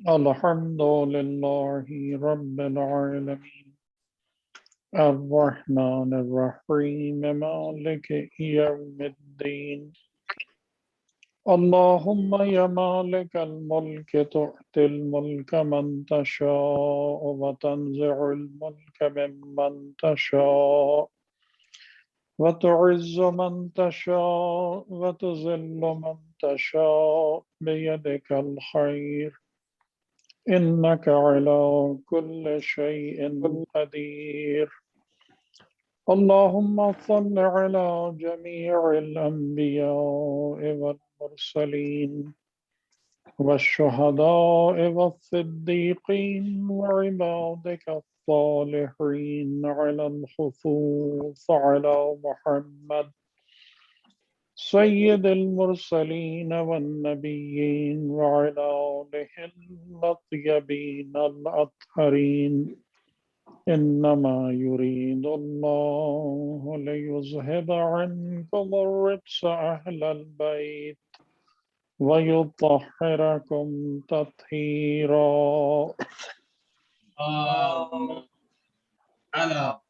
الحمد لله رب العالمين الرحمن الرحيم مالك يوم الدين اللهم يا مالك الملك تؤتي الملك من تشاء وتنزع الملك ممن تشاء وتعز من تشاء وتذل من تشاء بيدك الخير إنك على كل شيء قدير اللهم صل على جميع الأنبياء والمرسلين والشهداء والصديقين وعبادك الصالحين على الخصوص على محمد سيد المرسلين والنبيين وعلى آله الطيبين الأطهرين إنما يريد الله ليذهب عنكم الرجس أهل البيت ويطهركم تطهيرا على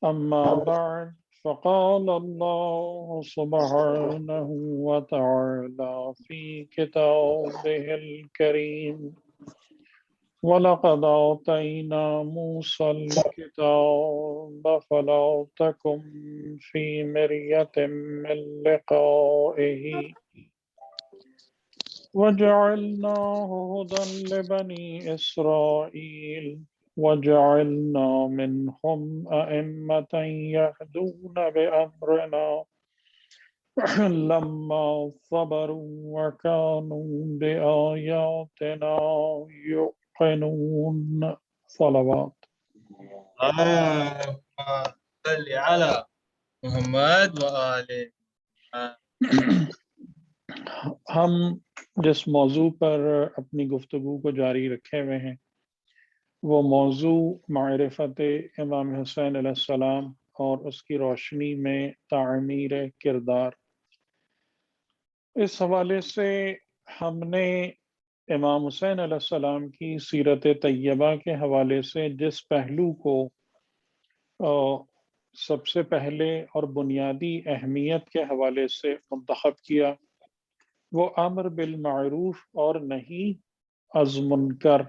أما بعد فقال الله سبحانه وتعالى في كتابه الكريم ولقد آتينا موسى الكتاب فلا تكن في مرية من لقائه وجعلناه هدى لبني إسرائيل وجعلنا منهم أئمة يهدون بأمرنا لما صبروا وكانوا بآياتنا يوقنون صلوات اللهم صل على محمد وآل ہم جس موضوع پر اپنی گفتگو کو جاری رکھے ہوئے ہیں وہ موضوع معرفت امام حسین علیہ السلام اور اس کی روشنی میں تعمیر کردار۔ اس حوالے سے ہم نے امام حسین علیہ السلام کی سیرت طیبہ کے حوالے سے جس پہلو کو سب سے پہلے اور بنیادی اہمیت کے حوالے سے منتخب کیا وہ امر بالمعروف اور نہی از منکر،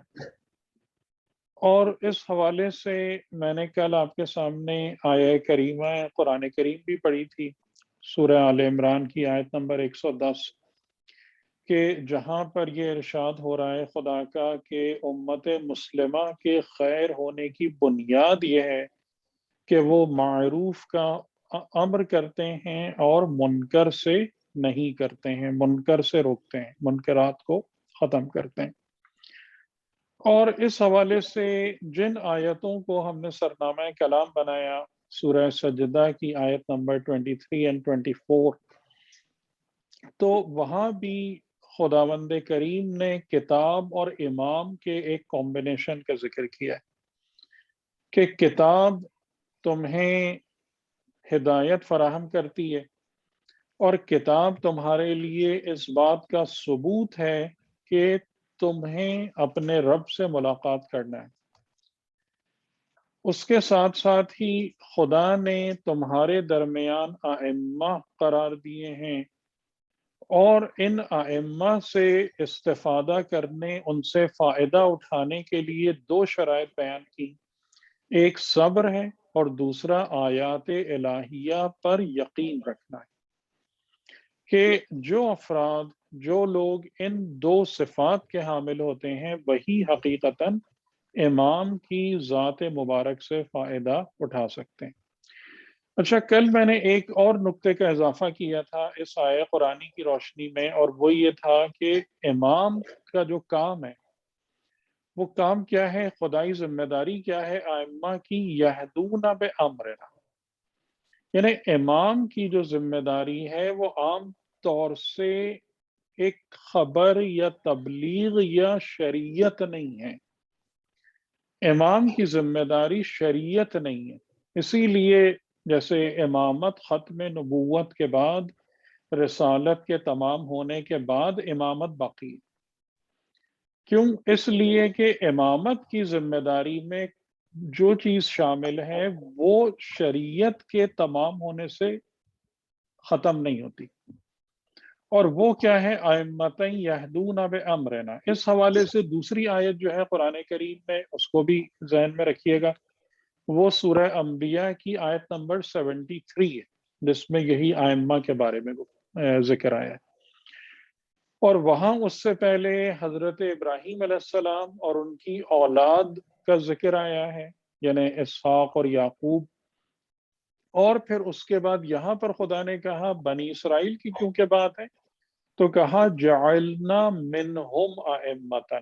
اور اس حوالے سے میں نے کل آپ کے سامنے آیہ کریمہ قرآن کریم بھی پڑھی تھی، سورہ آل عمران کی آیت نمبر 110، کہ جہاں پر یہ ارشاد ہو رہا ہے خدا کا کہ امت مسلمہ کے خیر ہونے کی بنیاد یہ ہے کہ وہ معروف کا امر کرتے ہیں اور منکر سے نہیں کرتے ہیں، منکر سے روکتے ہیں، منکرات کو ختم کرتے ہیں۔ اور اس حوالے سے جن آیتوں کو ہم نے سرنامہ کلام بنایا، سورہ سجدہ کی آیت نمبر 23 اور 24، تو وہاں بھی خداوند کریم نے کتاب اور امام کے ایک کمبینیشن کا ذکر کیا ہے کہ کتاب تمہیں ہدایت فراہم کرتی ہے اور کتاب تمہارے لیے اس بات کا ثبوت ہے کہ تمہیں اپنے رب سے ملاقات کرنا ہے۔ اس کے ساتھ ساتھ ہی خدا نے تمہارے درمیان ائمہ قرار دیے ہیں، اور ان ائمہ سے استفادہ کرنے، ان سے فائدہ اٹھانے کے لیے دو شرائط بیان کی، ایک صبر ہے اور دوسرا آیات الہیہ پر یقین رکھنا ہے، کہ جو افراد، جو لوگ ان دو صفات کے حامل ہوتے ہیں وہی حقیقتاً امام کی ذات مبارک سے فائدہ اٹھا سکتے ہیں۔ اچھا، کل میں نے ایک اور نقطے کا اضافہ کیا تھا اس آیہ قرآنی کی روشنی میں، اور وہ یہ تھا کہ امام کا جو کام ہے وہ کام کیا ہے، خدائی ذمہ داری کیا ہے ائمہ کی، یہدون بامرنا، یعنی امام کی جو ذمہ داری ہے وہ عام طور سے ایک خبر یا تبلیغ یا شریعت نہیں ہے، امام کی ذمہ داری شریعت نہیں ہے۔ اسی لیے جیسے امامت ختم نبوت کے بعد رسالت کے تمام ہونے کے بعد امامت باقی ہے۔ کیوں؟ اس لیے کہ امامت کی ذمہ داری میں جو چیز شامل ہے وہ شریعت کے تمام ہونے سے ختم نہیں ہوتی، اور وہ کیا ہے؟ ائمۃ یہدون بامرنا۔ اس حوالے سے دوسری آیت جو ہے قرآن کریم میں، اس کو بھی ذہن میں رکھیے گا، وہ سورہ انبیاء کی آیت نمبر 73 ہے، جس میں یہی ائمہ کے بارے میں ذکر آیا ہے۔ اور وہاں اس سے پہلے حضرت ابراہیم علیہ السلام اور ان کی اولاد کا ذکر آیا ہے، یعنی اسحاق اور یعقوب۔ اور پھر اس کے بعد یہاں پر خدا نے کہا بنی اسرائیل کی کیونکہ بات ہے، تو کہا جعلنا منہم ائمۃ۔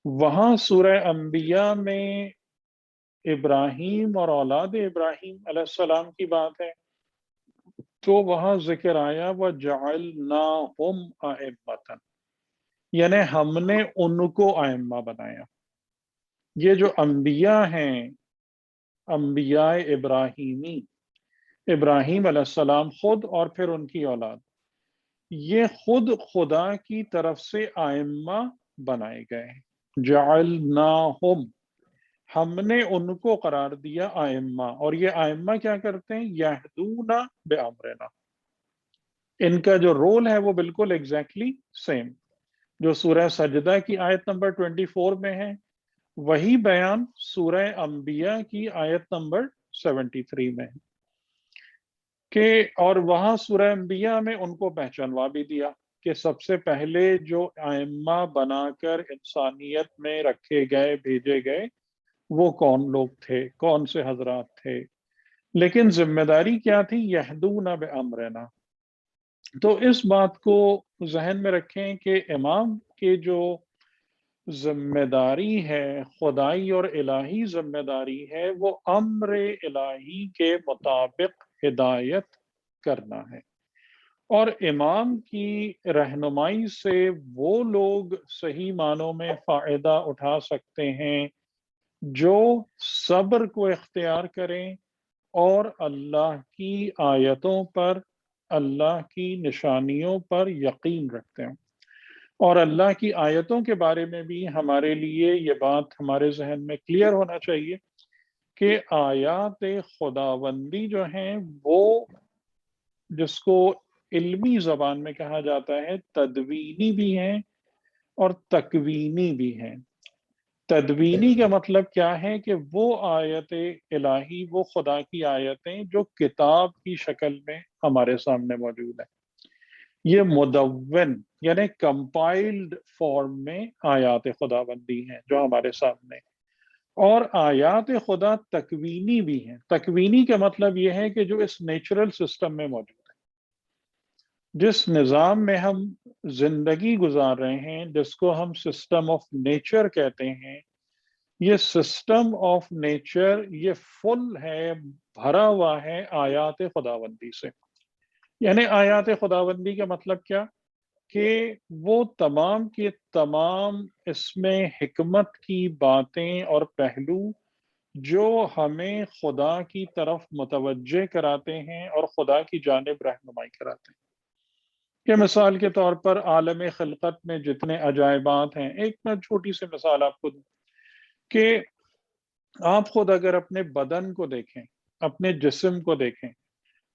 وہاں سورہ انبیاء میں ابراہیم اور اولاد ابراہیم علیہ السلام کی بات ہے، تو وہاں ذکر آیا وَجَعَلْنَاهُمْ أَئِمَّةً، یعنی ہم نے ان کو ائمہ بنایا۔ یہ جو انبیاء ہیں، انبیاء ابراہیمی، ابراہیم علیہ السلام خود اور پھر ان کی اولاد، یہ خود خدا کی طرف سے ائمہ بنائے گئے ہیں۔ جعلناہم، ہم نے ان کو قرار دیا ائمہ، اور یہ ائمہ کیا کرتے ہیں؟ یہدون بامرنا۔ ان کا جو رول ہے وہ بالکل ایگزیکٹلی سیم جو سورہ سجدہ کی آیت نمبر 24 میں ہے، وہی بیان سورہ انبیاء کی آیت نمبر 73 میں ہے کہ، اور وہاں سورہ انبیاء میں ان کو پہچانوا بھی دیا کہ سب سے پہلے جو ائمہ بنا کر انسانیت میں رکھے گئے، بھیجے گئے، وہ کون لوگ تھے، کون سے حضرات تھے، لیکن ذمہ داری کیا تھی؟ یہدون بامرنا۔ تو اس بات کو ذہن میں رکھیں کہ امام کے جو ذمہ داری ہے، خدائی اور الہی ذمہ داری ہے، وہ امر الہی کے مطابق ہدایت کرنا ہے، اور امام کی رہنمائی سے وہ لوگ صحیح معنوں میں فائدہ اٹھا سکتے ہیں جو صبر کو اختیار کریں اور اللہ کی آیتوں پر، اللہ کی نشانیوں پر یقین رکھتے ہیں۔ اور اللہ کی آیتوں کے بارے میں بھی ہمارے لیے یہ بات ہمارے ذہن میں کلیئر ہونا چاہیے کہ آیات خداوندی جو ہیں وہ، جس کو علمی زبان میں کہا جاتا ہے، تدوینی بھی ہیں اور تکوینی بھی ہیں۔ تدوینی کا مطلب کیا ہے کہ وہ آیت الہی، وہ خدا کی آیتیں جو کتاب کی شکل میں ہمارے سامنے موجود ہیں، یہ مدون یعنی کمپائلڈ فارم میں آیات خداوندی ہیں جو ہمارے سامنے۔ اور آیات خدا تکوینی بھی ہیں۔ تکوینی کا مطلب یہ ہے کہ جو اس نیچرل سسٹم میں موجود ہے، جس نظام میں ہم زندگی گزار رہے ہیں، جس کو ہم سسٹم آف نیچر کہتے ہیں، یہ سسٹم آف نیچر یہ فل ہے، بھرا ہوا ہے آیات خداوندی سے۔ یعنی آیات خداوندی کا مطلب کیا؟ کہ وہ تمام کے تمام اس میں حکمت کی باتیں اور پہلو جو ہمیں خدا کی طرف متوجہ کراتے ہیں اور خدا کی جانب رہنمائی کراتے ہیں۔ کہ مثال کے طور پر عالم خلقت میں جتنے عجائبات ہیں، ایک میں چھوٹی سی مثال آپ کو دوں کہ آپ خود اگر اپنے بدن کو دیکھیں، اپنے جسم کو دیکھیں،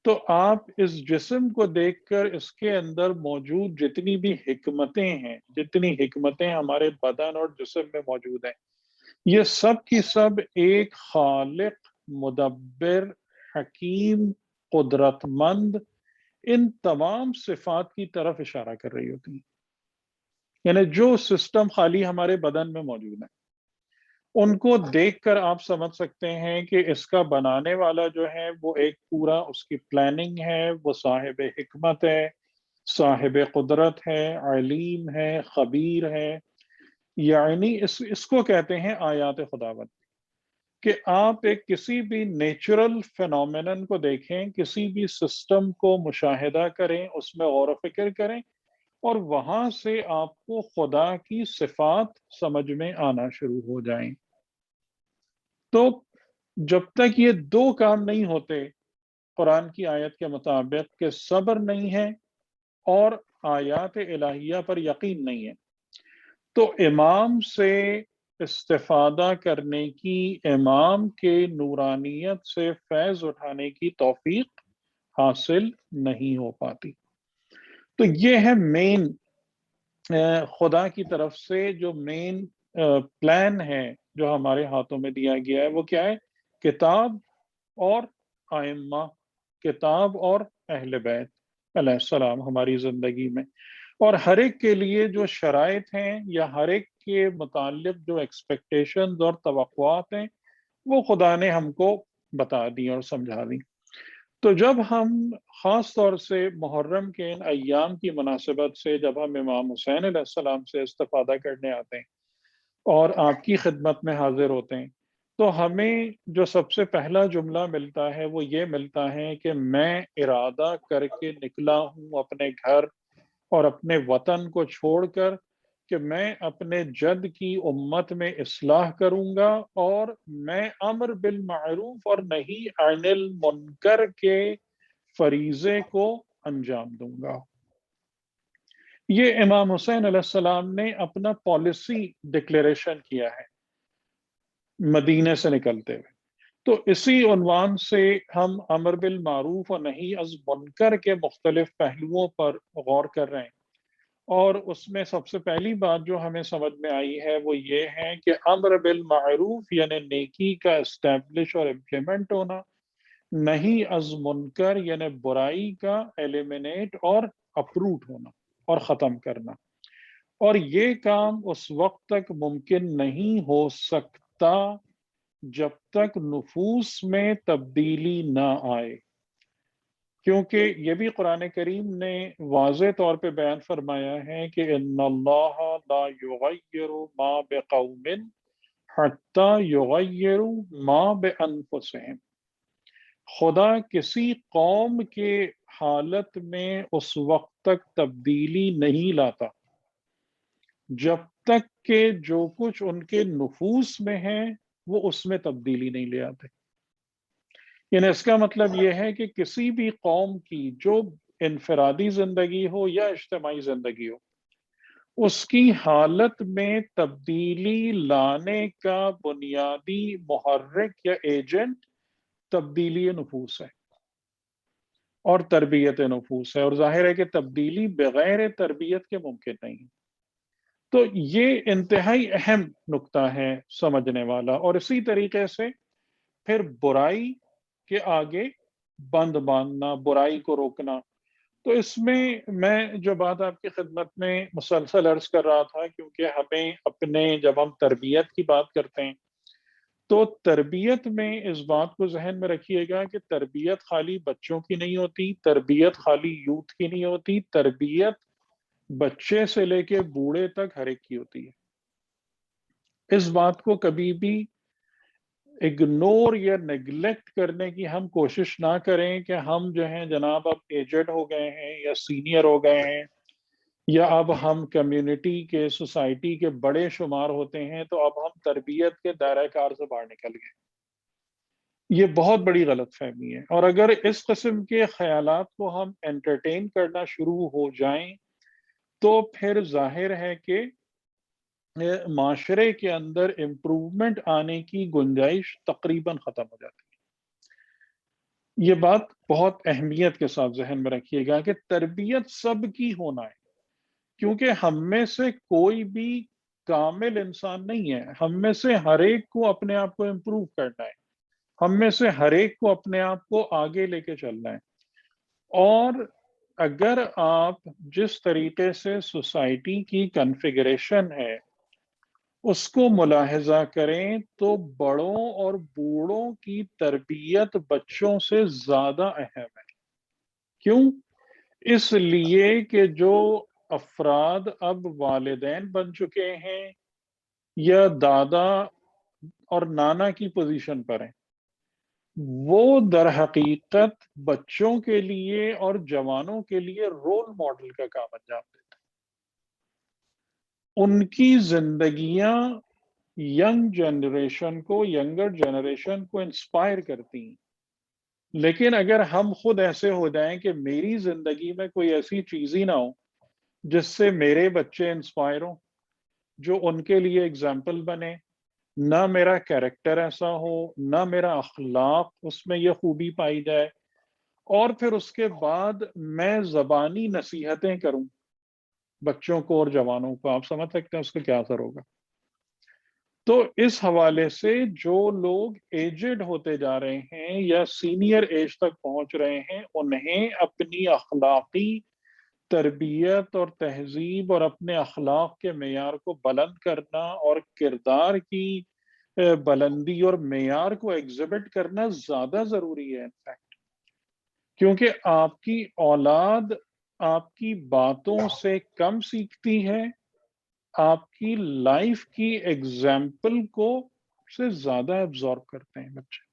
تو آپ اس جسم کو دیکھ کر اس کے اندر موجود جتنی بھی حکمتیں ہیں، جتنی حکمتیں ہمارے بدن اور جسم میں موجود ہیں، یہ سب کی سب ایک خالق، مدبر، حکیم، قدرت مند، ان تمام صفات کی طرف اشارہ کر رہی ہوتی ہیں۔ یعنی جو سسٹم خالی ہمارے بدن میں موجود ہے، ان کو دیکھ کر آپ سمجھ سکتے ہیں کہ اس کا بنانے والا جو ہے وہ ایک پورا اس کی پلاننگ ہے، وہ صاحب حکمت ہے، صاحب قدرت ہے، علیم ہے، خبیر ہے۔ یعنی اس کو کہتے ہیں آیات خداوند، کہ آپ ایک کسی بھی نیچرل فینومینن کو دیکھیں، کسی بھی سسٹم کو مشاہدہ کریں، اس میں غور و فکر کریں، اور وہاں سے آپ کو خدا کی صفات سمجھ میں آنا شروع ہو جائیں۔ تو جب تک یہ دو کام نہیں ہوتے، قرآن کی آیت کے مطابق کہ صبر نہیں ہے اور آیات الہیہ پر یقین نہیں ہے، تو امام سے استفادہ کرنے کی، امام کے نورانیت سے فیض اٹھانے کی توفیق حاصل نہیں ہو پاتی۔ تو یہ ہے مین خدا کی طرف سے جو مین پلان ہے جو ہمارے ہاتھوں میں دیا گیا ہے، وہ کیا ہے؟ کتاب اور ائمہ، کتاب اور اہل بیت علیہ السلام ہماری زندگی میں، اور ہر ایک کے لیے جو شرائط ہیں یا ہر ایک کے متعلق جو ایکسپیکٹیشنز اور توقعات ہیں وہ خدا نے ہم کو بتا دی اور سمجھا دی۔ تو جب ہم خاص طور سے محرم کے ان ایام کی مناسبت سے جب ہم امام حسین علیہ السلام سے استفادہ کرنے آتے ہیں اور آپ کی خدمت میں حاضر ہوتے ہیں، تو ہمیں جو سب سے پہلا جملہ ملتا ہے وہ یہ ملتا ہے کہ میں ارادہ کر کے نکلا ہوں اپنے گھر اور اپنے وطن کو چھوڑ کر کہ میں اپنے جد کی امت میں اصلاح کروں گا، اور میں امر بالمعروف اور نہی عن المنکر کے فریضے کو انجام دوں گا۔ یہ امام حسین علیہ السلام نے اپنا پالیسی ڈکلیریشن کیا ہے مدینے سے نکلتے ہوئے۔ تو اسی عنوان سے ہم امر بالمعروف اور نہی از منکر کے مختلف پہلوؤں پر غور کر رہے ہیں، اور اس میں سب سے پہلی بات جو ہمیں سمجھ میں آئی ہے وہ یہ ہے کہ امر بالمعروف یعنی نیکی کا اسٹیبلش اور امپلیمنٹ ہونا، نہی از منکر یعنی برائی کا ایلیمنیٹ اور اپروٹ ہونا اور ختم کرنا، اور یہ کام اس وقت تک ممکن نہیں ہو سکتا جب تک نفوس میں تبدیلی نہ آئے، کیونکہ یہ بھی قرآن کریم نے واضح طور پہ بیان فرمایا ہے کہ ان اللہ لا یغیر ما بقوم حتی یغیروا ما بانفسہم، خدا کسی قوم کے حالت میں اس وقت تک تبدیلی نہیں لاتا جب تک کہ جو کچھ ان کے نفوس میں ہے وہ اس میں تبدیلی نہیں لے آتے۔ یعنی اس کا مطلب یہ ہے کہ کسی بھی قوم کی جو انفرادی زندگی ہو یا اجتماعی زندگی ہو، اس کی حالت میں تبدیلی لانے کا بنیادی محرک یا ایجنٹ تبدیلی نفوس ہے اور تربیت نفوس ہے، اور ظاہر ہے کہ تبدیلی بغیر تربیت کے ممکن نہیں ہے۔ تو یہ انتہائی اہم نقطہ ہے سمجھنے والا، اور اسی طریقے سے پھر برائی کے آگے بند باندھنا، برائی کو روکنا۔ تو اس میں جو بات آپ کی خدمت میں مسلسل عرض کر رہا تھا، کیونکہ ہمیں اپنے جب ہم تربیت کی بات کرتے ہیں تو تربیت میں اس بات کو ذہن میں رکھیے گا کہ تربیت خالی بچوں کی نہیں ہوتی، تربیت خالی یوتھ کی نہیں ہوتی، تربیت بچے سے لے کے بوڑھے تک ہر ایک کی ہوتی ہے۔ اس بات کو کبھی بھی اگنور یا نیگلیکٹ کرنے کی ہم کوشش نہ کریں کہ ہم جو ہیں جناب اب ایجڈ ہو گئے ہیں یا سینئر ہو گئے ہیں یا اب ہم کمیونٹی کے، سوسائٹی کے بڑے شمار ہوتے ہیں تو اب ہم تربیت کے دائرہ کار سے باہر نکل گئے۔ یہ بہت بڑی غلط فہمی ہے، اور اگر اس قسم کے خیالات کو ہم انٹرٹین کرنا شروع ہو جائیں تو پھر ظاہر ہے کہ معاشرے کے اندر امپروومنٹ آنے کی گنجائش تقریباً ختم ہو جاتی ہے۔ یہ بات بہت اہمیت کے ساتھ ذہن میں رکھیے گا کہ تربیت سب کی ہونا ہے، کیونکہ ہم میں سے کوئی بھی کامل انسان نہیں ہے، ہم میں سے ہر ایک کو اپنے آپ کو امپروو کرنا ہے، ہم میں سے ہر ایک کو اپنے آپ کو آگے لے کے چلنا ہے۔ اور اگر آپ جس طریقے سے سوسائٹی کی کنفیگریشن ہے اس کو ملاحظہ کریں تو بڑوں اور بوڑھوں کی تربیت بچوں سے زیادہ اہم ہے۔ کیوں؟ اس لیے کہ جو افراد اب والدین بن چکے ہیں یا دادا اور نانا کی پوزیشن پر ہیں، وہ در حقیقت بچوں کے لیے اور جوانوں کے لیے رول ماڈل کا کام انجام دیتے ہیں۔ ان کی زندگیاں ینگر جنریشن کو انسپائر کرتی ہیں لیکن اگر ہم خود ایسے ہو جائیں کہ میری زندگی میں کوئی ایسی چیز ہی نہ ہو جس سے میرے بچے انسپائر ہوں، جو ان کے لیے اگزامپل بنے، نہ میرا کیریکٹر ایسا ہو، نہ میرا اخلاق اس میں یہ خوبی پائی جائے، اور پھر اس کے بعد میں زبانی نصیحتیں کروں بچوں کو اور جوانوں کو، آپ سمجھ سکتے ہیں اس کا کیا اثر ہوگا۔ تو اس حوالے سے جو لوگ ایجڈ ہوتے جا رہے ہیں یا سینئر ایج تک پہنچ رہے ہیں، انہیں اپنی اخلاقی تربیت اور تہذیب اور اپنے اخلاق کے معیار کو بلند کرنا اور کردار کی بلندی اور معیار کو ایگزبٹ کرنا زیادہ ضروری ہے انفیکٹ، کیونکہ آپ کی اولاد آپ کی باتوں سے کم سیکھتی ہے، آپ کی لائف کی ایگزامپل کو سے زیادہ ایبزارب کرتے ہیں بچے۔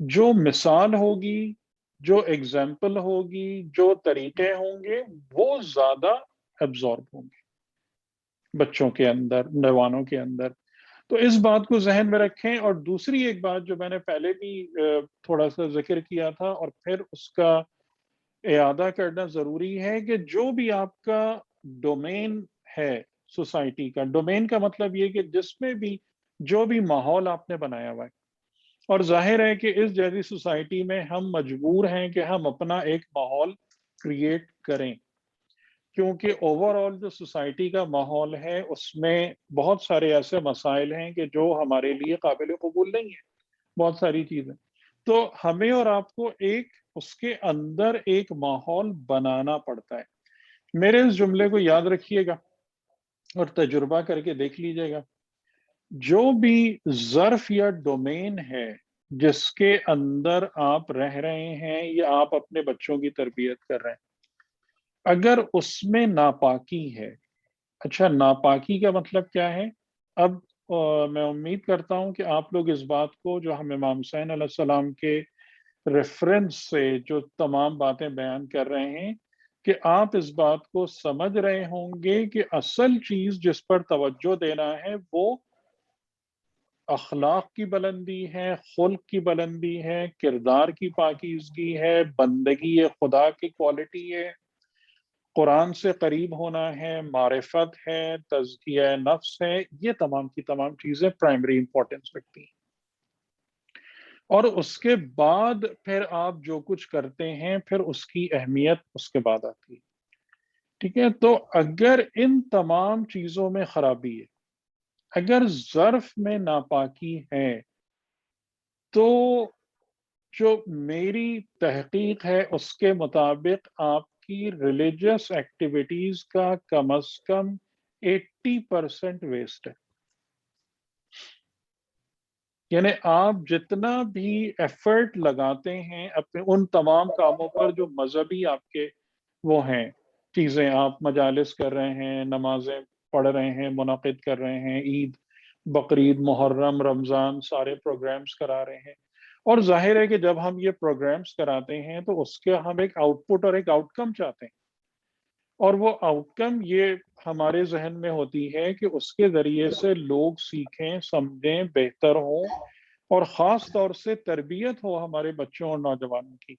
جو مثال ہوگی، جو ایگزامپل ہوگی، جو طریقے ہوں گے، وہ زیادہ ایبزارب ہوں گے بچوں کے اندر، نوجوانوں کے اندر۔ تو اس بات کو ذہن میں رکھیں۔ اور دوسری ایک بات جو میں نے پہلے بھی تھوڑا سا ذکر کیا تھا اور پھر اس کا اعادہ کرنا ضروری ہے، کہ جو بھی آپ کا ڈومین ہے سوسائٹی کا، ڈومین کا مطلب یہ کہ جس میں بھی جو بھی ماحول آپ نے بنایا ہوا ہے، اور ظاہر ہے کہ اس جیسی سوسائٹی میں ہم مجبور ہیں کہ ہم اپنا ایک ماحول کریٹ کریں، کیونکہ اوور آل جو سوسائٹی کا ماحول ہے اس میں بہت سارے ایسے مسائل ہیں کہ جو ہمارے لیے قابل قبول نہیں ہے، بہت ساری چیزیں۔ تو ہمیں اور آپ کو اس کے اندر ایک ماحول بنانا پڑتا ہے۔ میرے اس جملے کو یاد رکھیے گا اور تجربہ کر کے دیکھ لیجئے گا۔ جو بھی ظرف یا ڈومین ہے جس کے اندر آپ رہ رہے ہیں یا آپ اپنے بچوں کی تربیت کر رہے ہیں، اگر اس میں ناپاکی ہے، اچھا ناپاکی کا مطلب کیا ہے؟ اب میں امید کرتا ہوں کہ آپ لوگ اس بات کو جو ہم امام حسین علیہ السلام کے ریفرنس سے جو تمام باتیں بیان کر رہے ہیں، کہ آپ اس بات کو سمجھ رہے ہوں گے کہ اصل چیز جس پر توجہ دینا ہے وہ اخلاق کی بلندی ہے، خلق کی بلندی ہے، کردار کی پاکیزگی ہے، بندگی خدا کی کوالٹی ہے، قرآن سے قریب ہونا ہے، معرفت ہے، تزکیہ نفس ہے۔ یہ تمام کی تمام چیزیں پرائمری امپورٹنس رکھتی ہیں، اور اس کے بعد پھر آپ جو کچھ کرتے ہیں پھر اس کی اہمیت اس کے بعد آتی ہے، ٹھیک ہے؟ تو اگر ان تمام چیزوں میں خرابی ہے، اگر ظرف میں ناپاکی ہے، تو جو میری تحقیق ہے اس کے مطابق آپ کی ریلیجس ایکٹیویٹیز کا کم از کم 80% ویسٹ ہے۔ یعنی آپ جتنا بھی ایفرٹ لگاتے ہیں اپنے ان تمام کاموں پر جو مذہبی آپ کے وہ ہیں چیزیں، آپ مجالس کر رہے ہیں، نمازیں پڑھ رہے ہیں، منعقد کر رہے ہیں، عید، بقرعید، محرم، رمضان، سارے پروگرامز کرا رہے ہیں، اور ظاہر ہے کہ جب ہم یہ پروگرامز کراتے ہیں تو اس کے ہم ایک آؤٹ پٹ اور ایک آؤٹ کم چاہتے ہیں، اور وہ آؤٹ کم یہ ہمارے ذہن میں ہوتی ہے کہ اس کے ذریعے سے لوگ سیکھیں، سمجھیں، بہتر ہوں، اور خاص طور سے تربیت ہو ہمارے بچوں اور نوجوانوں کی۔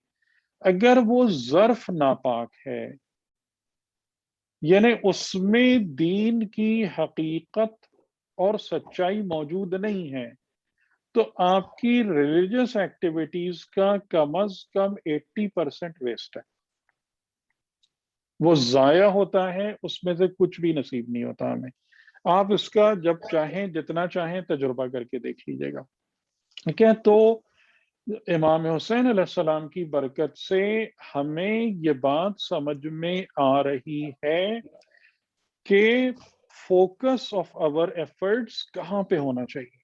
اگر وہ ظرف ناپاک ہے، یعنی اس میں دین کی حقیقت اور سچائی موجود نہیں ہے، تو آپ کی ریلیجس ایکٹیویٹیز کا کم از کم 80% ویسٹ ہے، وہ ضائع ہوتا ہے، اس میں سے کچھ بھی نصیب نہیں ہوتا ہمیں۔ آپ اس کا جب چاہیں جتنا چاہیں تجربہ کر کے دیکھ لیجیے گا، ٹھیک ہے؟ تو امام حسین علیہ السلام کی برکت سے ہمیں یہ بات سمجھ میں آ رہی ہے کہ فوکس آف آور ایفرٹس کہاں پہ ہونا چاہیے۔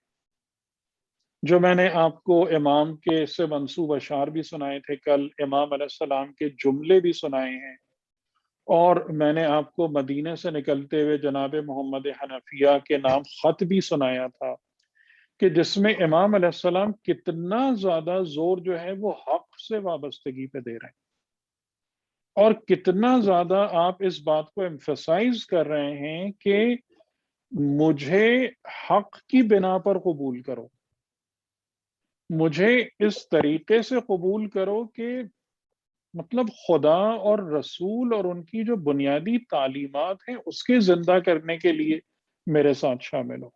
جو میں نے آپ کو امام کے سے منسوب اشعار بھی سنائے تھے کل، امام علیہ السلام کے جملے بھی سنائے ہیں، اور میں نے آپ کو مدینے سے نکلتے ہوئے جناب محمد حنفیہ کے نام خط بھی سنایا تھا، کہ جس میں امام علیہ السلام کتنا زیادہ زور جو ہے وہ حق سے وابستگی پہ دے رہے ہیں، اور کتنا زیادہ آپ اس بات کو ایمفسائز کر رہے ہیں کہ مجھے حق کی بنا پر قبول کرو، مجھے اس طریقے سے قبول کرو کہ مطلب خدا اور رسول اور ان کی جو بنیادی تعلیمات ہیں اس کے زندہ کرنے کے لیے میرے ساتھ شامل ہو۔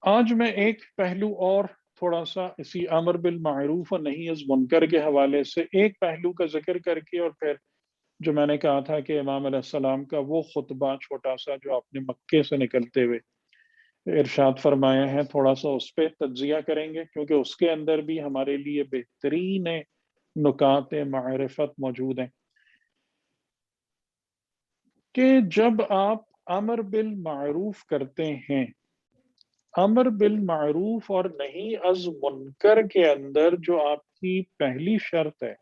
آج میں ایک پہلو اور تھوڑا سا اسی امر بالمعروف اور نہی از منکر کے حوالے سے ایک پہلو کا ذکر کر کے، اور پھر جو میں نے کہا تھا کہ امام علیہ السلام کا وہ خطبہ چھوٹا سا جو آپ نے مکے سے نکلتے ہوئے ارشاد فرمایا ہے، تھوڑا سا اس پہ تجزیہ کریں گے، کیونکہ اس کے اندر بھی ہمارے لیے بہترین نکات معرفت موجود ہیں کہ جب آپ امر بالمعروف کرتے ہیں، امر بالمعروف اور نہی از منکر کے اندر جو آپ کی پہلی شرط ہے،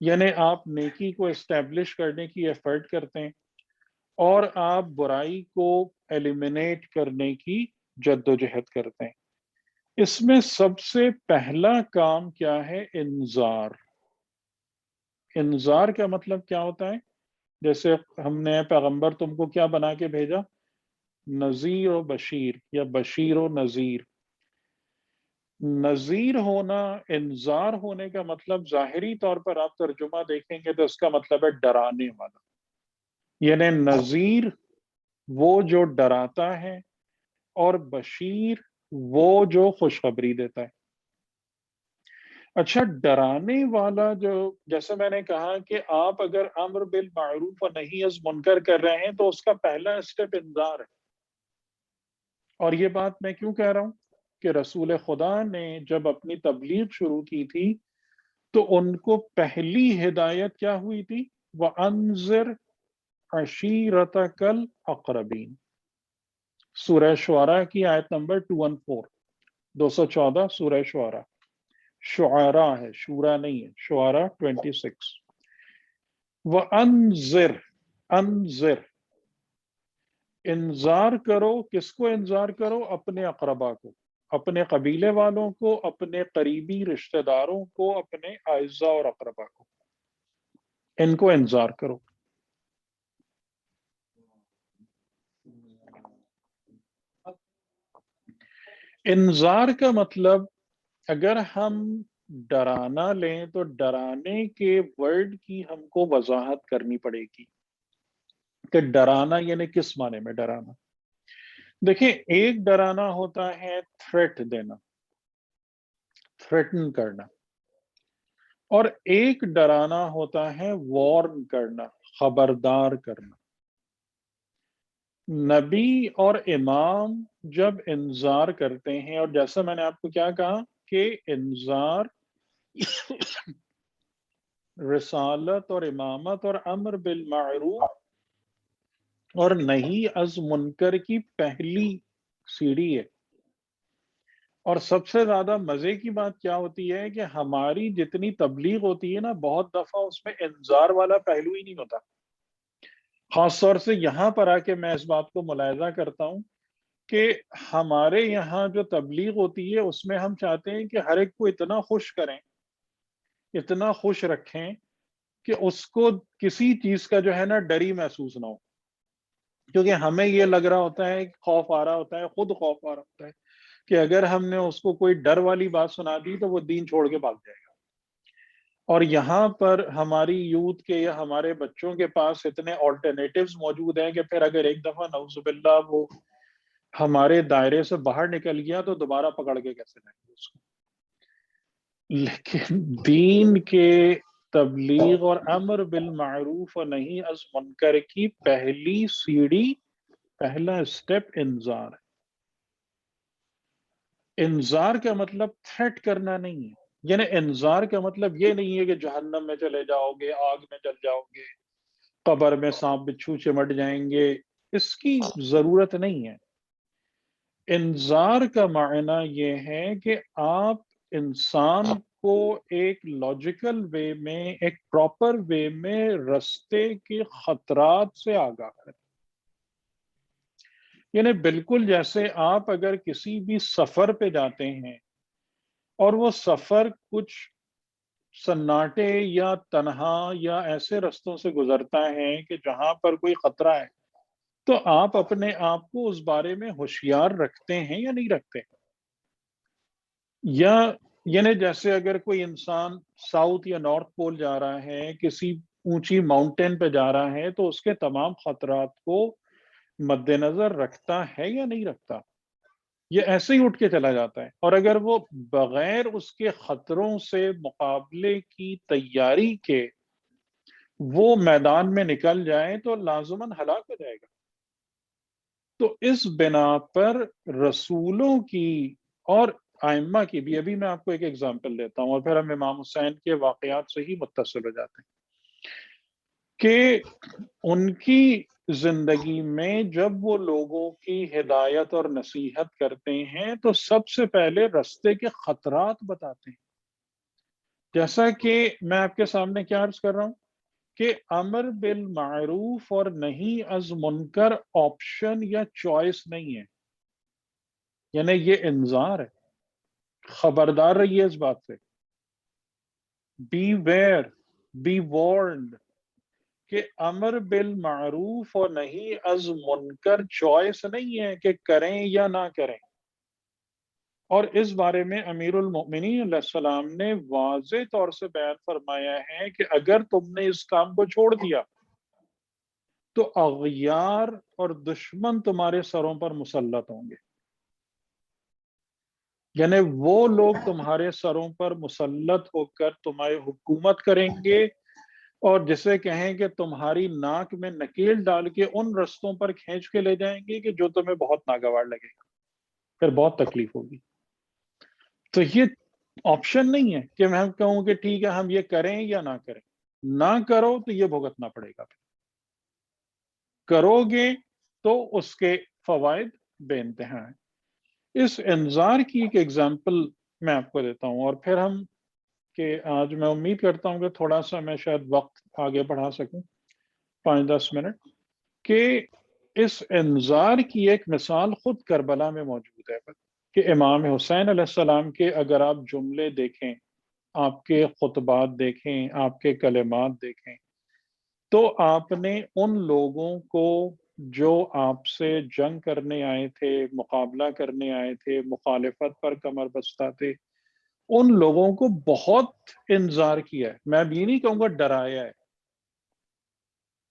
یعنی آپ نیکی کو اسٹیبلش کرنے کی ایفرٹ کرتے ہیں اور آپ برائی کو ایلیمینیٹ کرنے کی جد و جہد کرتے ہیں، اس میں سب سے پہلا کام کیا ہے؟ انذار۔ انذار کا مطلب کیا ہوتا ہے؟ جیسے ہم نے پیغمبر تم کو کیا بنا کے بھیجا؟ نذیر و بشیر، یا بشیر و نذیر۔ نذیر ہونا، انذار ہونے کا مطلب ظاہری طور پر آپ ترجمہ دیکھیں گے تو اس کا مطلب ہے ڈرانے والا، یعنی نذیر وہ جو ڈراتا ہے اور بشیر وہ جو خوشخبری دیتا ہے۔ اچھا، ڈرانے والا جو، جیسے میں نے کہا کہ آپ اگر امر بالمعروف اور نہی از منکر کر رہے ہیں تو اس کا پہلا اسٹیپ انذار ہے۔ اور یہ بات میں کیوں کہہ رہا ہوں کہ رسول خدا نے جب اپنی تبلیغ شروع کی تھی تو ان کو پہلی ہدایت کیا ہوئی تھی؟ وَأَنذِرْ عَشِيرَتَكَ الْأَقْرَبِينَ، سورہ شعراء کی آیت نمبر 214، 214 سورہ شعراء۔ شعراء ہے، شورا نہیں ہے، شعراء 26۔ وَأَنذِرْ، انذر، انذار کرو، کس کو انذار کرو؟ اپنے اقربا کو، اپنے قبیلے والوں کو، اپنے قریبی رشتہ داروں کو، اپنے اعزاء اور اقربا کو، ان کو انذار کرو۔ انذار کا مطلب اگر ہم ڈرانا لیں تو ڈرانے کے ورڈ کی ہم کو وضاحت کرنی پڑے گی کہ ڈرانا یعنی کس معنی میں ڈرانا۔ دیکھیں، ایک ڈرانا ہوتا ہے تھریٹ دینا، تھریٹن کرنا، اور ایک ڈرانا ہوتا ہے وارن کرنا، خبردار کرنا۔ نبی اور امام جب انذار کرتے ہیں، اور جیسا میں نے آپ کو کیا کہا کہ انذار رسالت اور امامت اور امر بالمعروف اور نہی از منکر کی پہلی سیڑھی ہے۔ اور سب سے زیادہ مزے کی بات کیا ہوتی ہے کہ ہماری جتنی تبلیغ ہوتی ہے نا، بہت دفعہ اس میں انذار والا پہلو ہی نہیں ہوتا۔ خاص طور سے یہاں پر آ کے میں اس بات کو ملاحظہ کرتا ہوں کہ ہمارے یہاں جو تبلیغ ہوتی ہے اس میں ہم چاہتے ہیں کہ ہر ایک کو اتنا خوش کریں، اتنا خوش رکھیں کہ اس کو کسی چیز کا جو ہے نا ڈر ہی محسوس نہ ہو، کیونکہ ہمیں یہ لگ رہا ہوتا ہے، خوف آ رہا ہوتا ہے، خود خوف آ رہا ہوتا ہے کہ اگر ہم نے اس کو کوئی ڈر والی بات سنا دی تو وہ دین چھوڑ کے بھاگ جائے گا۔ اور یہاں پر ہماری یوتھ کے یا ہمارے بچوں کے پاس اتنے آلٹرنیٹیوز موجود ہیں کہ پھر اگر ایک دفعہ نعوذ باللہ وہ ہمارے دائرے سے باہر نکل گیا تو دوبارہ پکڑ کے کیسے لیں گے اس کو۔ لیکن دین کے تبلیغ اور امر بالمعروف اور نہی از منکر کی پہلی سیڑھی، پہلا اسٹیپ انذار ہے۔ انذار کا مطلب تھریٹ کرنا نہیں ہے، یعنی انذار کا مطلب یہ نہیں ہے کہ جہنم میں چلے جاؤ گے، آگ میں جل جاؤ گے، قبر میں سانپ بچھو چمٹ جائیں گے، اس کی ضرورت نہیں ہے۔ انذار کا معنی یہ ہے کہ آپ انسان کو ایک لاجیکل وے میں، ایک پراپر وے میں رستے کے خطرات سے آگاہ کریں۔ یعنی بالکل جیسے آپ اگر کسی بھی سفر پہ جاتے ہیں اور وہ سفر کچھ سناٹے یا تنہا یا ایسے رستوں سے گزرتا ہے کہ جہاں پر کوئی خطرہ ہے، تو آپ اپنے آپ کو اس بارے میں ہوشیار رکھتے ہیں یا نہیں رکھتے؟ یا یعنی جیسے اگر کوئی انسان ساؤتھ یا نارتھ پول جا رہا ہے، کسی اونچی ماؤنٹین پہ جا رہا ہے، تو اس کے تمام خطرات کو مد نظر رکھتا ہے یا نہیں رکھتا؟ یہ ایسے ہی اٹھ کے چلا جاتا ہے، اور اگر وہ بغیر اس کے خطروں سے مقابلے کی تیاری کے وہ میدان میں نکل جائے تو لازماً ہلاک ہو جائے گا۔ تو اس بنا پر رسولوں کی اور ائمہ کی بھی، ابھی میں آپ کو ایک ایگزامپل دیتا ہوں اور پھر ہم امام حسین کے واقعات سے ہی متصل ہو جاتے ہیں، کہ ان کی زندگی میں جب وہ لوگوں کی ہدایت اور نصیحت کرتے ہیں تو سب سے پہلے رستے کے خطرات بتاتے ہیں۔ جیسا کہ میں آپ کے سامنے کیا عرض کر رہا ہوں کہ امر بالمعروف اور نہی از منکر آپشن یا چوائس نہیں ہے، یعنی یہ انذار ہے، خبردار رہیے اس بات سے، بی ویئر، بی وارنڈ، کہ امر بالمعروف اور نہی از منکر چوائس نہیں ہے کہ کریں یا نہ کریں۔ اور اس بارے میں امیر المؤمنین علیہ السلام نے واضح طور سے بیان فرمایا ہے کہ اگر تم نے اس کام کو چھوڑ دیا تو اغیار اور دشمن تمہارے سروں پر مسلط ہوں گے، یعنی وہ لوگ تمہارے سروں پر مسلط ہو کر تمہاری حکومت کریں گے، اور جسے کہیں کہ تمہاری ناک میں نکیل ڈال کے ان رستوں پر کھینچ کے لے جائیں گے کہ جو تمہیں بہت ناگوار لگے گا، پھر بہت تکلیف ہوگی۔ تو یہ آپشن نہیں ہے کہ میں کہوں کہ ٹھیک ہے ہم یہ کریں یا نہ کریں، نہ کرو تو یہ بھگتنا پڑے گا، کرو گے تو اس کے فوائد بے انتہا ہیں۔ اس انذار کی ایک ایگزامپل میں آپ کو دیتا ہوں، اور پھر ہم کہ آج میں امید کرتا ہوں کہ تھوڑا سا میں شاید وقت آگے بڑھا سکوں 5-10 منٹ، کہ اس انذار کی ایک مثال خود کربلا میں موجود ہے، کہ امام حسین علیہ السلام کے اگر آپ جملے دیکھیں، آپ کے خطبات دیکھیں، آپ کے کلمات دیکھیں، تو آپ نے ان لوگوں کو جو آپ سے جنگ کرنے آئے تھے، مقابلہ کرنے آئے تھے، مخالفت پر کمر بستہ تھے، ان لوگوں کو بہت انذار کیا ہے، میں بھی نہیں کہوں گا ڈرایا ہے،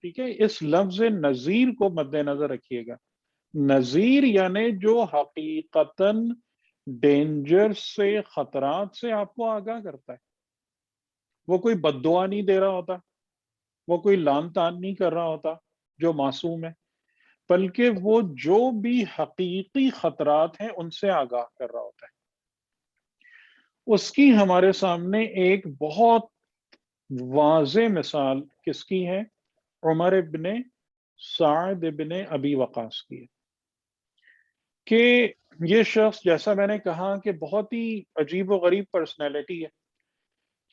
ٹھیک ہے؟ اس لفظ نذیر کو مد نظر رکھیے گا، نذیر یعنی جو حقیقتاً ڈینجر سے، خطرات سے آپ کو آگاہ کرتا ہے، وہ کوئی بد دعا نہیں دے رہا ہوتا، وہ کوئی لان تان نہیں کر رہا ہوتا جو معصوم ہے، بلکہ وہ جو بھی حقیقی خطرات ہیں ان سے آگاہ کر رہا ہوتا ہے۔ اس کی ہمارے سامنے ایک بہت واضح مثال کس کی ہے؟ عمر ابن سعد ابن ابی وقاص کی ہے، کہ یہ شخص جیسا میں نے کہا کہ بہت ہی عجیب و غریب پرسنالٹی ہے،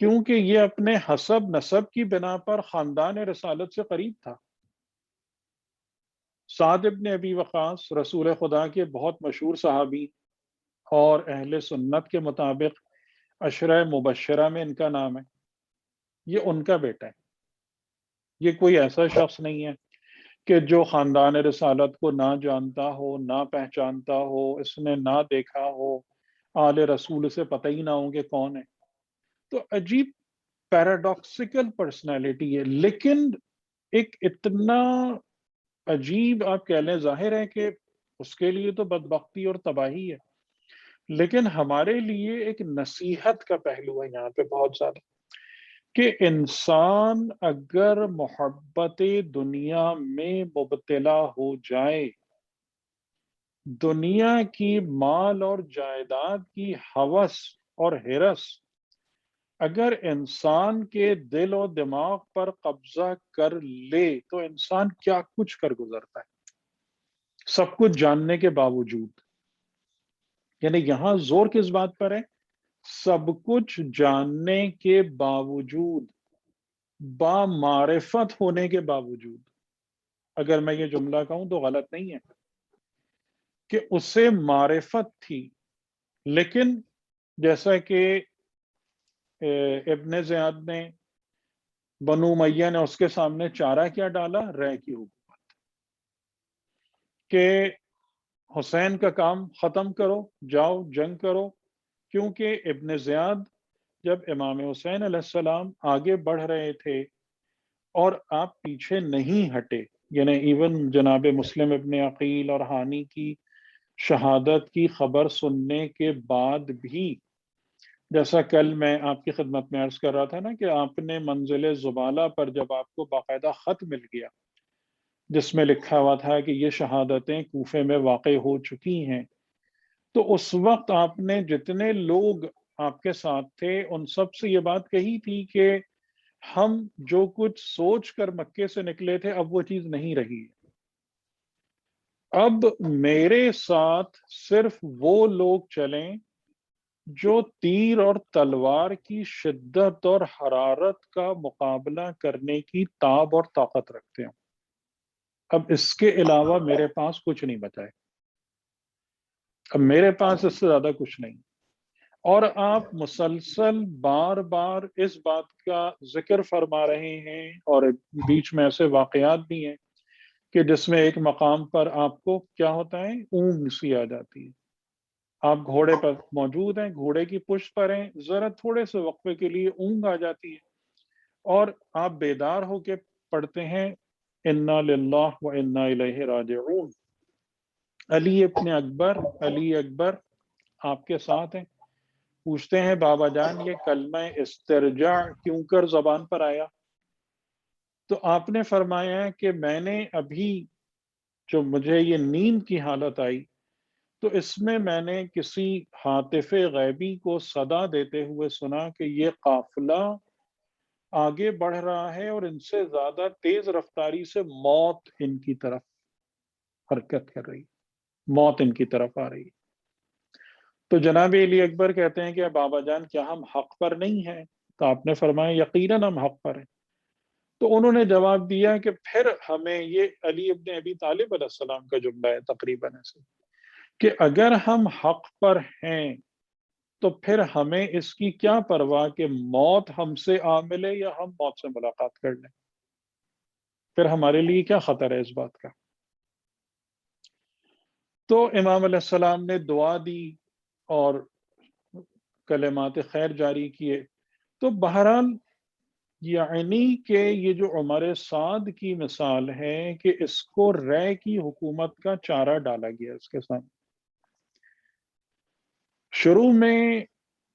کیونکہ یہ اپنے حسب نسب کی بنا پر خاندان رسالت سے قریب تھا۔ سعد ابن ابی وقاص رسول خدا کے بہت مشہور صحابی، اور اہل سنت کے مطابق عشرہ مبشرہ میں ان کا نام ہے، یہ ان کا بیٹا ہے، یہ کوئی ایسا شخص نہیں ہے کہ جو خاندان رسالت کو نہ جانتا ہو، نہ پہچانتا ہو، اس نے نہ دیکھا ہو، آل رسول سے پتہ ہی نہ ہو کہ کون ہے۔ تو عجیب پیراڈاکسیکل پرسنالٹی ہے، لیکن ایک اتنا عجیب، آپ کہہ لیں ظاہر ہے کہ اس کے لیے تو بدبختی اور تباہی ہے، لیکن ہمارے لیے ایک نصیحت کا پہلو ہے یہاں پہ بہت زیادہ، کہ انسان اگر محبت دنیا میں مبتلا ہو جائے، دنیا کی مال اور جائیداد کی ہوس اور ہرس اگر انسان کے دل و دماغ پر قبضہ کر لے تو انسان کیا کچھ کر گزرتا ہے، سب کچھ جاننے کے باوجود۔ یعنی یہاں زور کس بات پر ہے؟ سب کچھ جاننے کے باوجود، با معرفت ہونے کے باوجود، اگر میں یہ جملہ کہوں تو غلط نہیں ہے، کہ اسے معرفت تھی، لیکن جیسا کہ ابن زیاد نے، بنو امیہ نے اس کے سامنے چارہ کیا ڈالا؟ رے کی حکومت، کہ حسین کا کام ختم کرو، جاؤ جنگ کرو، کیونکہ ابن زیاد جب امام حسین علیہ السلام آگے بڑھ رہے تھے اور آپ پیچھے نہیں ہٹے، یعنی ایون جناب مسلم ابن عقیل اور ہانی کی شہادت کی خبر سننے کے بعد بھی، جیسا کل میں آپ کی خدمت میں عرض کر رہا تھا نا کہ آپ نے منزل زبالہ پر جب آپ کو باقاعدہ خط مل گیا جس میں لکھا ہوا تھا کہ یہ شہادتیں کوفے میں واقع ہو چکی ہیں، تو اس وقت آپ نے جتنے لوگ آپ کے ساتھ تھے ان سب سے یہ بات کہی تھی کہ ہم جو کچھ سوچ کر مکے سے نکلے تھے اب وہ چیز نہیں رہی ہے، اب میرے ساتھ صرف وہ لوگ چلیں جو تیر اور تلوار کی شدت اور حرارت کا مقابلہ کرنے کی تاب اور طاقت رکھتے ہیں، اب اس کے علاوہ میرے پاس کچھ نہیں بچا ہے، اب میرے پاس اس سے زیادہ کچھ نہیں۔ اور آپ مسلسل بار بار اس بات کا ذکر فرما رہے ہیں، اور بیچ میں ایسے واقعات بھی ہیں کہ جس میں ایک مقام پر آپ کو کیا ہوتا ہے، اونگ سی آ جاتی ہے، آپ گھوڑے پر موجود ہیں، گھوڑے کی پشت پر ہیں، ذرا تھوڑے سے وقفے کے لیے اونگ آ جاتی ہے اور آپ بیدار ہو کے پڑھتے ہیں انا للہ و انا الیہ راجعون، علی اکبر آپ کے ساتھ ہیں۔ پوچھتے ہیں بابا جان یہ کلمہ استرجاع کیوں کر زبان پر آیا؟ تو آپ نے فرمایا کہ میں نے ابھی جو مجھے یہ نیند کی حالت آئی تو اس میں نے کسی ہاتف غیبی کو صدا دیتے ہوئے سنا کہ یہ قافلہ آگے بڑھ رہا ہے اور ان سے زیادہ تیز رفتاری سے موت ان کی طرف حرکت کر رہی، موت ان کی طرف آ رہی۔ تو جناب علی اکبر کہتے ہیں کہ بابا جان کیا ہم حق پر نہیں ہیں؟ تو آپ نے فرمایا یقیناً ہم حق پر ہیں۔ تو انہوں نے جواب دیا کہ پھر ہمیں، یہ علی ابن ابی طالب علیہ السلام کا جملہ ہے تقریباً ایسے، کہ اگر ہم حق پر ہیں تو پھر ہمیں اس کی کیا پرواہ کہ موت ہم سے آ ملے یا ہم موت سے ملاقات کر لیں، پھر ہمارے لیے کیا خطر ہے اس بات کا۔ تو امام علیہ السلام نے دعا دی اور کلمات خیر جاری کیے۔ تو بہرحال یعنی کہ یہ جو عمر سعد کی مثال ہے کہ اس کو رے کی حکومت کا چارہ ڈالا گیا اس کے سامنے۔ شروع میں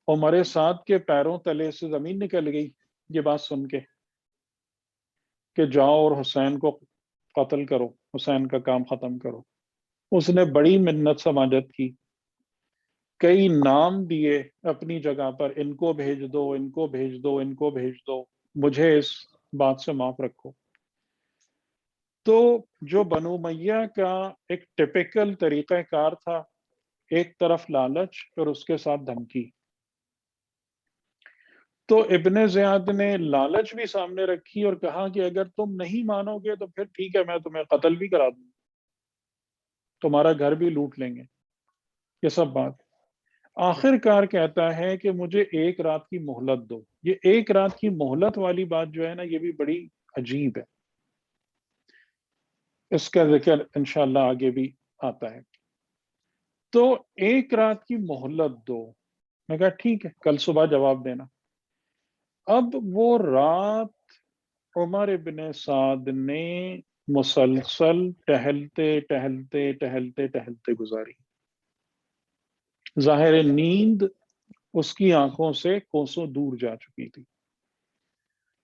عمر سعد کے پیروں تلے سے زمین نکل گئی یہ بات سن کے کہ جاؤ اور حسین کو قتل کرو، حسین کا کام ختم کرو۔ اس نے بڑی منت سماجت کی، کئی نام دیے اپنی جگہ پر، ان کو بھیج دو، ان کو بھیج دو، ان کو بھیج دو، مجھے اس بات سے معاف رکھو۔ تو جو بنو امیہ کا ایک ٹپیکل طریقہ کار تھا، ایک طرف لالچ اور اس کے ساتھ دھمکی، تو ابن زیاد نے لالچ بھی سامنے رکھی اور کہا کہ اگر تم نہیں مانو گے تو پھر ٹھیک ہے میں تمہیں قتل بھی کرا دوں، تمہارا گھر بھی لوٹ لیں گے، یہ سب بات۔ آخر کار کہتا ہے کہ مجھے ایک رات کی مہلت دو۔ یہ ایک رات کی مہلت والی بات جو ہے نا یہ بھی بڑی عجیب ہے، اس کا ذکر انشاءاللہ آگے بھی آتا ہے۔ تو ایک رات کی مہلت دو، میں کہا ٹھیک ہے کل صبح جواب دینا۔ اب وہ رات عمر ابن سعد نے مسلسل ٹہلتے ٹہلتے ٹہلتے ٹہلتے گزاری، ظاہر نیند اس کی آنکھوں سے کوسوں دور جا چکی تھی،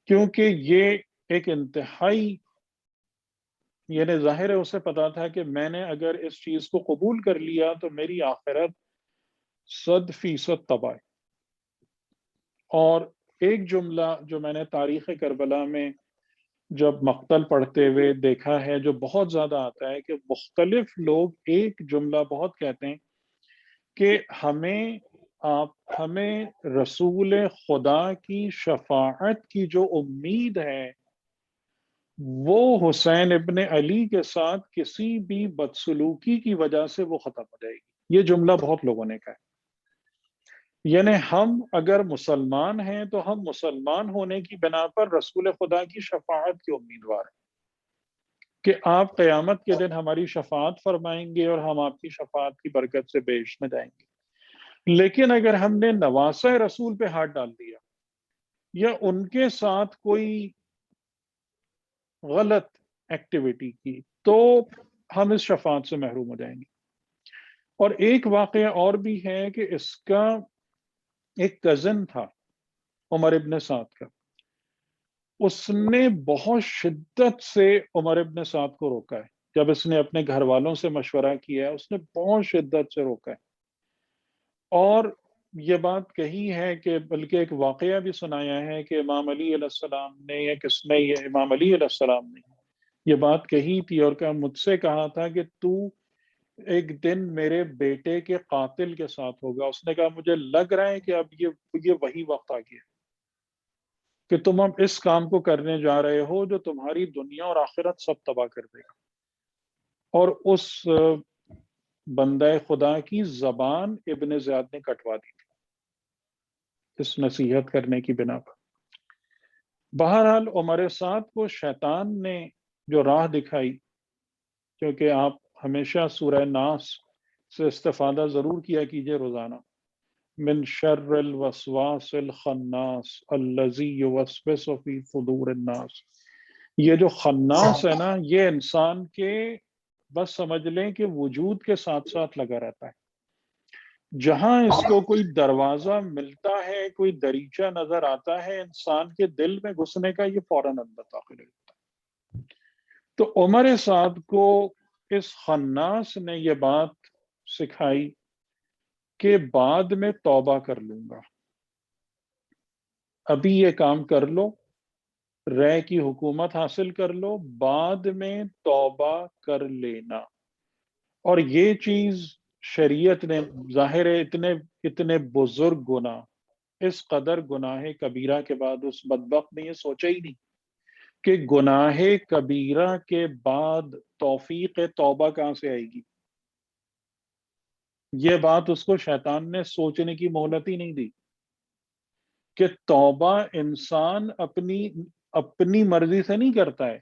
کیونکہ یہ ایک انتہائی، یعنی ظاہر ہے اسے پتا تھا کہ میں نے اگر اس چیز کو قبول کر لیا تو میری آخرت 100% تباہ ہے۔ اور ایک جملہ جو میں نے تاریخ کربلا میں جب مقتل پڑھتے ہوئے دیکھا ہے جو بہت زیادہ آتا ہے کہ مختلف لوگ ایک جملہ بہت کہتے ہیں کہ ہمیں رسول خدا کی شفاعت کی جو امید ہے وہ حسین ابن علی کے ساتھ کسی بھی بدسلوکی کی وجہ سے وہ ختم ہو جائے گی۔ یہ جملہ بہت لوگوں نے کہا ہے، یعنی ہم اگر مسلمان ہیں تو ہم مسلمان ہونے کی بنا پر رسول خدا کی شفاعت کے امیدوار ہیں کہ آپ قیامت کے دن ہماری شفاعت فرمائیں گے اور ہم آپ کی شفاعت کی برکت سے بہشت میں جائیں گے۔ لیکن اگر ہم نے نواسہ رسول پہ ہاتھ ڈال دیا یا ان کے ساتھ کوئی غلط ایکٹیویٹی کی تو ہم اس شفاعت سے محروم ہو جائیں گے۔ اور ایک واقعہ اور بھی ہے کہ اس کا ایک کزن تھا عمر ابن سعد کا، اس نے بہت شدت سے عمر ابن سعد کو روکا ہے۔ جب اس نے اپنے گھر والوں سے مشورہ کیا ہے اس نے بہت شدت سے روکا ہے، اور یہ بات کہی ہے کہ بلکہ ایک واقعہ بھی سنایا ہے کہ امام علی علیہ السلام نے یا کس نے، یہ امام علی علیہ السلام نے یہ بات کہی تھی اور کہ مجھ سے کہا تھا کہ تو ایک دن میرے بیٹے کے قاتل کے ساتھ ہوگا۔ اس نے کہا مجھے لگ رہا ہے کہ اب یہ وہی وقت آ گیا کہ تم اب اس کام کو کرنے جا رہے ہو جو تمہاری دنیا اور آخرت سب تباہ کر دے گا۔ اور اس بندہ خدا کی زبان ابن زیاد نے کٹوا دی تھی اس نصیحت کرنے کی بنا پر۔ بہرحال عمر سعد کو شیطان نے جو راہ دکھائی، کیونکہ آپ ہمیشہ سورہ ناس سے استفادہ ضرور کیا کیجئے روزانہ، من شر الوسواس الخناس الذی یوسوس فی صدور الناس، یہ جو خناس ہے نا یہ انسان کے بس سمجھ لیں کہ وجود کے ساتھ ساتھ لگا رہتا ہے۔ جہاں اس کو کوئی دروازہ ملتا ہے، کوئی دریچہ نظر آتا ہے انسان کے دل میں گھسنے کا، یہ فوراً اندر داخل ہوتا ہے۔ تو عمر سعد کو اس خناس نے یہ بات سکھائی کہ بعد میں توبہ کر لوں گا، ابھی یہ کام کر لو، رے کی حکومت حاصل کر لو، بعد میں توبہ کر لینا۔ اور یہ چیز شریعت نے، ظاہر ہے اتنے بزرگ گناہ، اس قدر گناہ کبیرہ کے بعد اس بدبخت نے یہ سوچا ہی نہیں کہ گناہ کبیرہ کے بعد توفیق توبہ کہاں سے آئے گی۔ یہ بات اس کو شیطان نے سوچنے کی مہلت ہی نہیں دی کہ توبہ انسان اپنی مرضی سے نہیں کرتا ہے،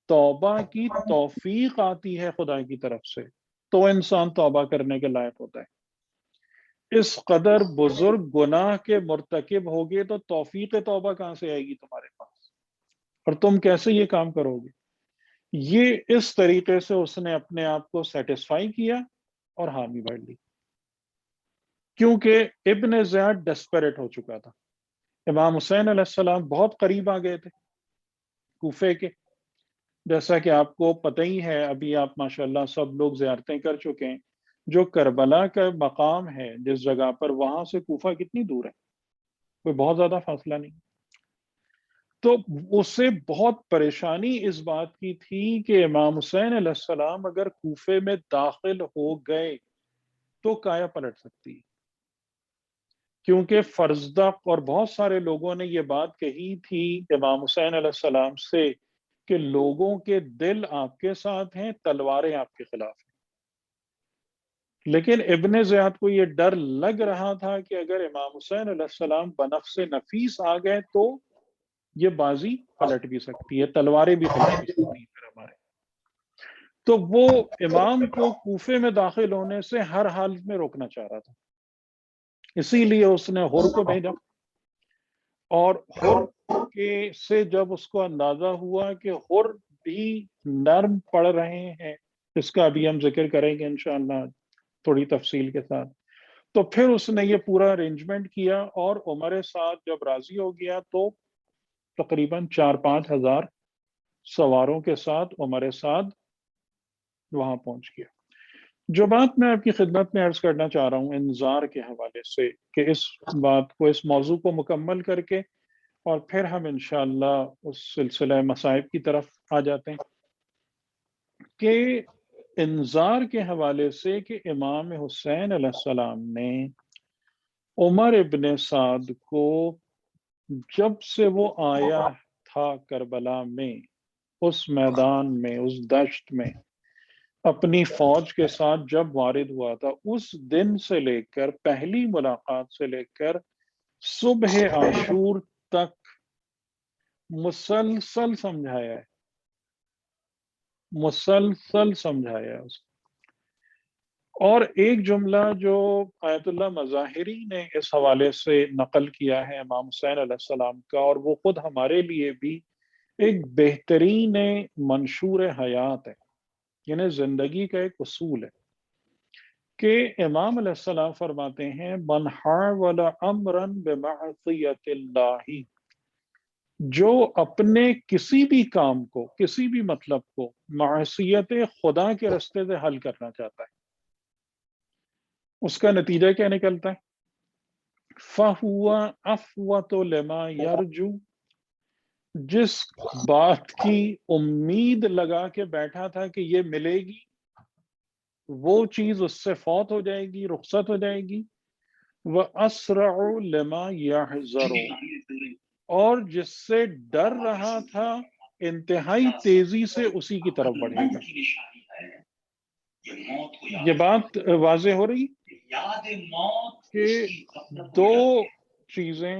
توبہ کی توفیق آتی ہے خدا کی طرف سے، تو انسان توبہ کرنے کے لائق ہوتا ہے۔ اس قدر بزرگ گناہ کے مرتکب ہوگے تو توفیق توبہ کہاں سے آئے گی تمہارے پاس، اور تم کیسے یہ کام کرو گے؟ یہ اس طریقے سے اس نے اپنے آپ کو سیٹسفائی کیا اور حامی بھر لی، کیونکہ ابن زیاد ڈسپریٹ ہو چکا تھا۔ امام حسین علیہ السلام بہت قریب آ گئے تھے کوفے کے، جیسا کہ آپ کو پتہ ہی ہے، ابھی آپ ماشاءاللہ سب لوگ زیارتیں کر چکے ہیں، جو کربلا کا مقام ہے جس جگہ پر، وہاں سے کوفہ کتنی دور ہے؟ کوئی بہت زیادہ فاصلہ نہیں۔ تو اسے بہت پریشانی اس بات کی تھی کہ امام حسین علیہ السلام اگر کوفے میں داخل ہو گئے تو کایا پلٹ سکتی ہے، کیونکہ فرزدق اور بہت سارے لوگوں نے یہ بات کہی تھی امام حسین علیہ السلام سے کہ لوگوں کے دل آپ کے ساتھ ہیں، تلواریں آپ کے خلاف ہیں۔ لیکن ابن زیاد کو یہ ڈر لگ رہا تھا کہ اگر امام حسین علیہ السلام بنفس نفیس آ گئے تو یہ بازی پلٹ بھی سکتی ہے، تلواریں بھی پلٹ بھی سکتی ہیں پھر ہمارے۔ تو وہ امام کو کوفے میں داخل ہونے سے ہر حالت میں روکنا چاہ رہا تھا، اسی لیے اس نے حر کو بھیجا، اور حر سے جب اس کو اندازہ ہوا کہ حر بھی نرم پڑ رہے ہیں، اس کا ابھی ہم ذکر کریں گے انشاءاللہ تھوڑی تفصیل کے ساتھ، تو پھر اس نے یہ پورا ارینجمنٹ کیا، اور عمر سعد جب راضی ہو گیا تو تقریباً 4-5 ہزار سواروں کے ساتھ عمر سعد وہاں پہنچ گیا۔ جو بات میں آپ کی خدمت میں عرض کرنا چاہ رہا ہوں انذار کے حوالے سے، کہ اس بات کو، اس موضوع کو مکمل کر کے اور پھر ہم انشاءاللہ اس سلسلہ مصائب کی طرف آ جاتے ہیں، کہ انذار کے حوالے سے کہ امام حسین علیہ السلام نے عمر ابن سعد کو جب سے وہ آیا تھا کربلا میں، اس میدان میں، اس دشت میں اپنی فوج کے ساتھ جب وارد ہوا تھا، اس دن سے لے کر، پہلی ملاقات سے لے کر صبح عاشور تک مسلسل سمجھایا ہے، مسلسل سمجھایا ہے اس اور ایک جملہ جو آیت اللہ مظاہری نے اس حوالے سے نقل کیا ہے امام حسین علیہ السلام کا، اور وہ خود ہمارے لیے بھی ایک بہترین منشور حیات ہے، یعنی زندگی کا ایک اصول ہے، کہ امام علیہ السلام فرماتے ہیں من حاول امرا بمعصیت اللہ، جو اپنے کسی بھی کام کو، کسی بھی مطلب کو معصیت خدا کے رستے سے حل کرنا چاہتا ہے، اس کا نتیجہ کیا نکلتا ہے؟ فَهُوَ أَفْوَتُ لِمَا يَرْجُو، جس بات کی امید لگا کے بیٹھا تھا کہ یہ ملے گی، وہ چیز اس سے فوت ہو جائے گی، رخصت ہو جائے گی۔ وَأَسْرَعُ لِمَا يَحْذَرُ، اور جس سے ڈر رہا تھا انتہائی تیزی سے اسی کی طرف بڑھے گا۔ یہ بات واضح ہو رہی کہ دو چیزیں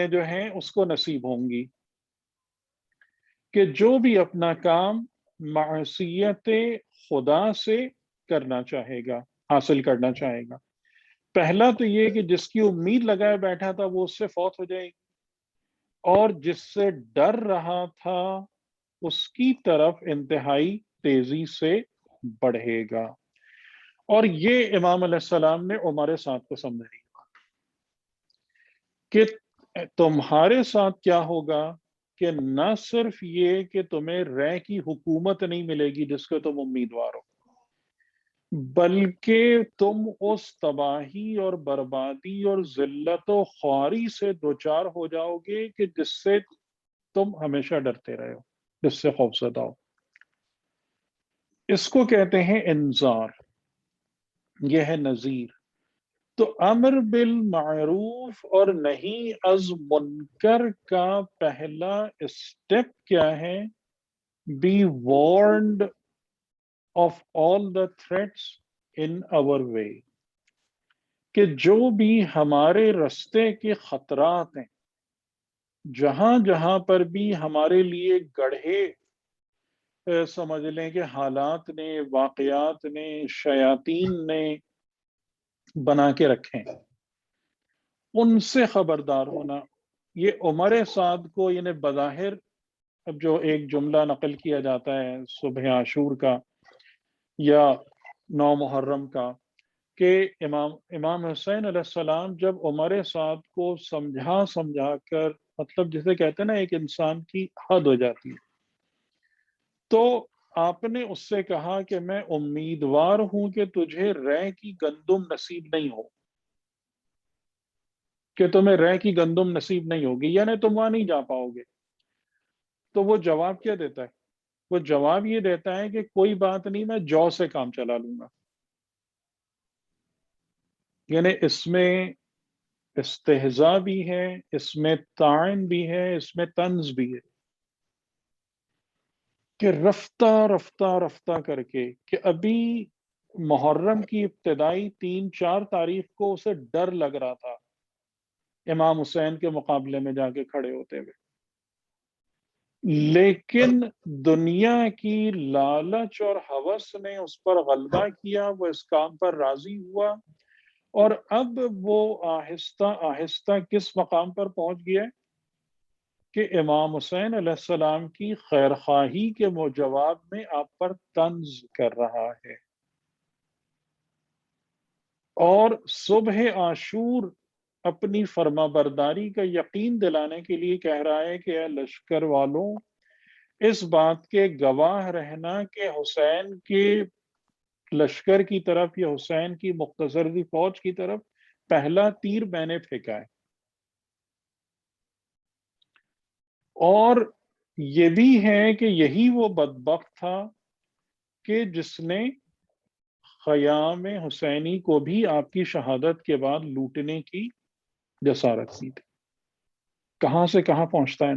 جو ہیں اس کو نصیب ہوں گی، کہ جو بھی اپنا کام معصیت خدا سے کرنا چاہے گا، حاصل کرنا چاہے گا، پہلا تو یہ کہ جس کی امید لگائے بیٹھا تھا وہ اس سے فوت ہو جائے گی، اور جس سے ڈر رہا تھا اس کی طرف انتہائی تیزی سے بڑھے گا۔ اور یہ امام علیہ السلام نے عمر سعد کو سمجھائی کہ تمہارے ساتھ کیا ہوگا، کہ نہ صرف یہ کہ تمہیں رے کی حکومت نہیں ملے گی جس کے تم امیدوار ہو، بلکہ تم اس تباہی اور بربادی اور ذلت و خواری سے دوچار ہو جاؤ گے کہ جس سے تم ہمیشہ ڈرتے رہے ہو، جس سے خوفزدہ ہو۔ اس کو کہتے ہیں انذار، یہ ہے نذیر۔ تو امر بالمعروف اور نہی از منکر کا پہلا اسٹیپ کیا ہے؟ Be warned of all the threats in our way, کہ جو بھی ہمارے رستے کے خطرات ہیں، جہاں جہاں پر بھی ہمارے لیے گڑھے سمجھ لیں کہ حالات نے، واقعات نے، شیاطین نے بنا کے رکھیں، ان سے خبردار ہونا۔ یہ عمر سعد کو یعنی بظاہر اب جو ایک جملہ نقل کیا جاتا ہے صبح عاشور کا یا 9 محرم کا، کہ امام حسین علیہ السلام جب عمر سعد کو سمجھا کر، مطلب جسے کہتے ہیں نا ایک انسان کی حد ہو جاتی ہے، تو آپ نے اس سے کہا کہ میں امیدوار ہوں کہ تجھے رے کی گندم نصیب نہیں ہو، کہ تمہیں رے کی گندم نصیب نہیں ہوگی، یعنی تم وہاں نہیں جا پاؤ گے۔ تو وہ جواب کیا دیتا ہے؟ وہ جواب یہ دیتا ہے کہ کوئی بات نہیں، میں جو سے کام چلا لوں گا۔ یعنی اس میں استہزاء بھی ہے، اس میں طعن بھی ہے، اس میں طنز بھی ہے، کہ رفتہ رفتہ رفتہ کر کے، کہ ابھی محرم کی ابتدائی 3-4 تاریخ کو اسے ڈر لگ رہا تھا امام حسین کے مقابلے میں جا کے کھڑے ہوتے ہوئے، لیکن دنیا کی لالچ اور ہوس نے اس پر غلبہ کیا، وہ اس کام پر راضی ہوا، اور اب وہ آہستہ آہستہ کس مقام پر پہنچ گیا کہ امام حسین علیہ السلام کی خیرخواہی کے جواب میں آپ پر طنز کر رہا ہے، اور صبح عاشور اپنی فرما برداری کا یقین دلانے کے لیے کہہ رہا ہے کہ اے لشکر والوں، اس بات کے گواہ رہنا کہ حسین کے لشکر کی طرف یا حسین کی مختصر سی فوج کی طرف پہلا تیر میں نے پھینکا ہے۔ اور یہ بھی ہے کہ یہی وہ بدبخت تھا کہ جس نے خیام حسینی کو بھی آپ کی شہادت کے بعد لوٹنے کی جسارت کی تھی۔ کہاں سے کہاں پہنچتا ہے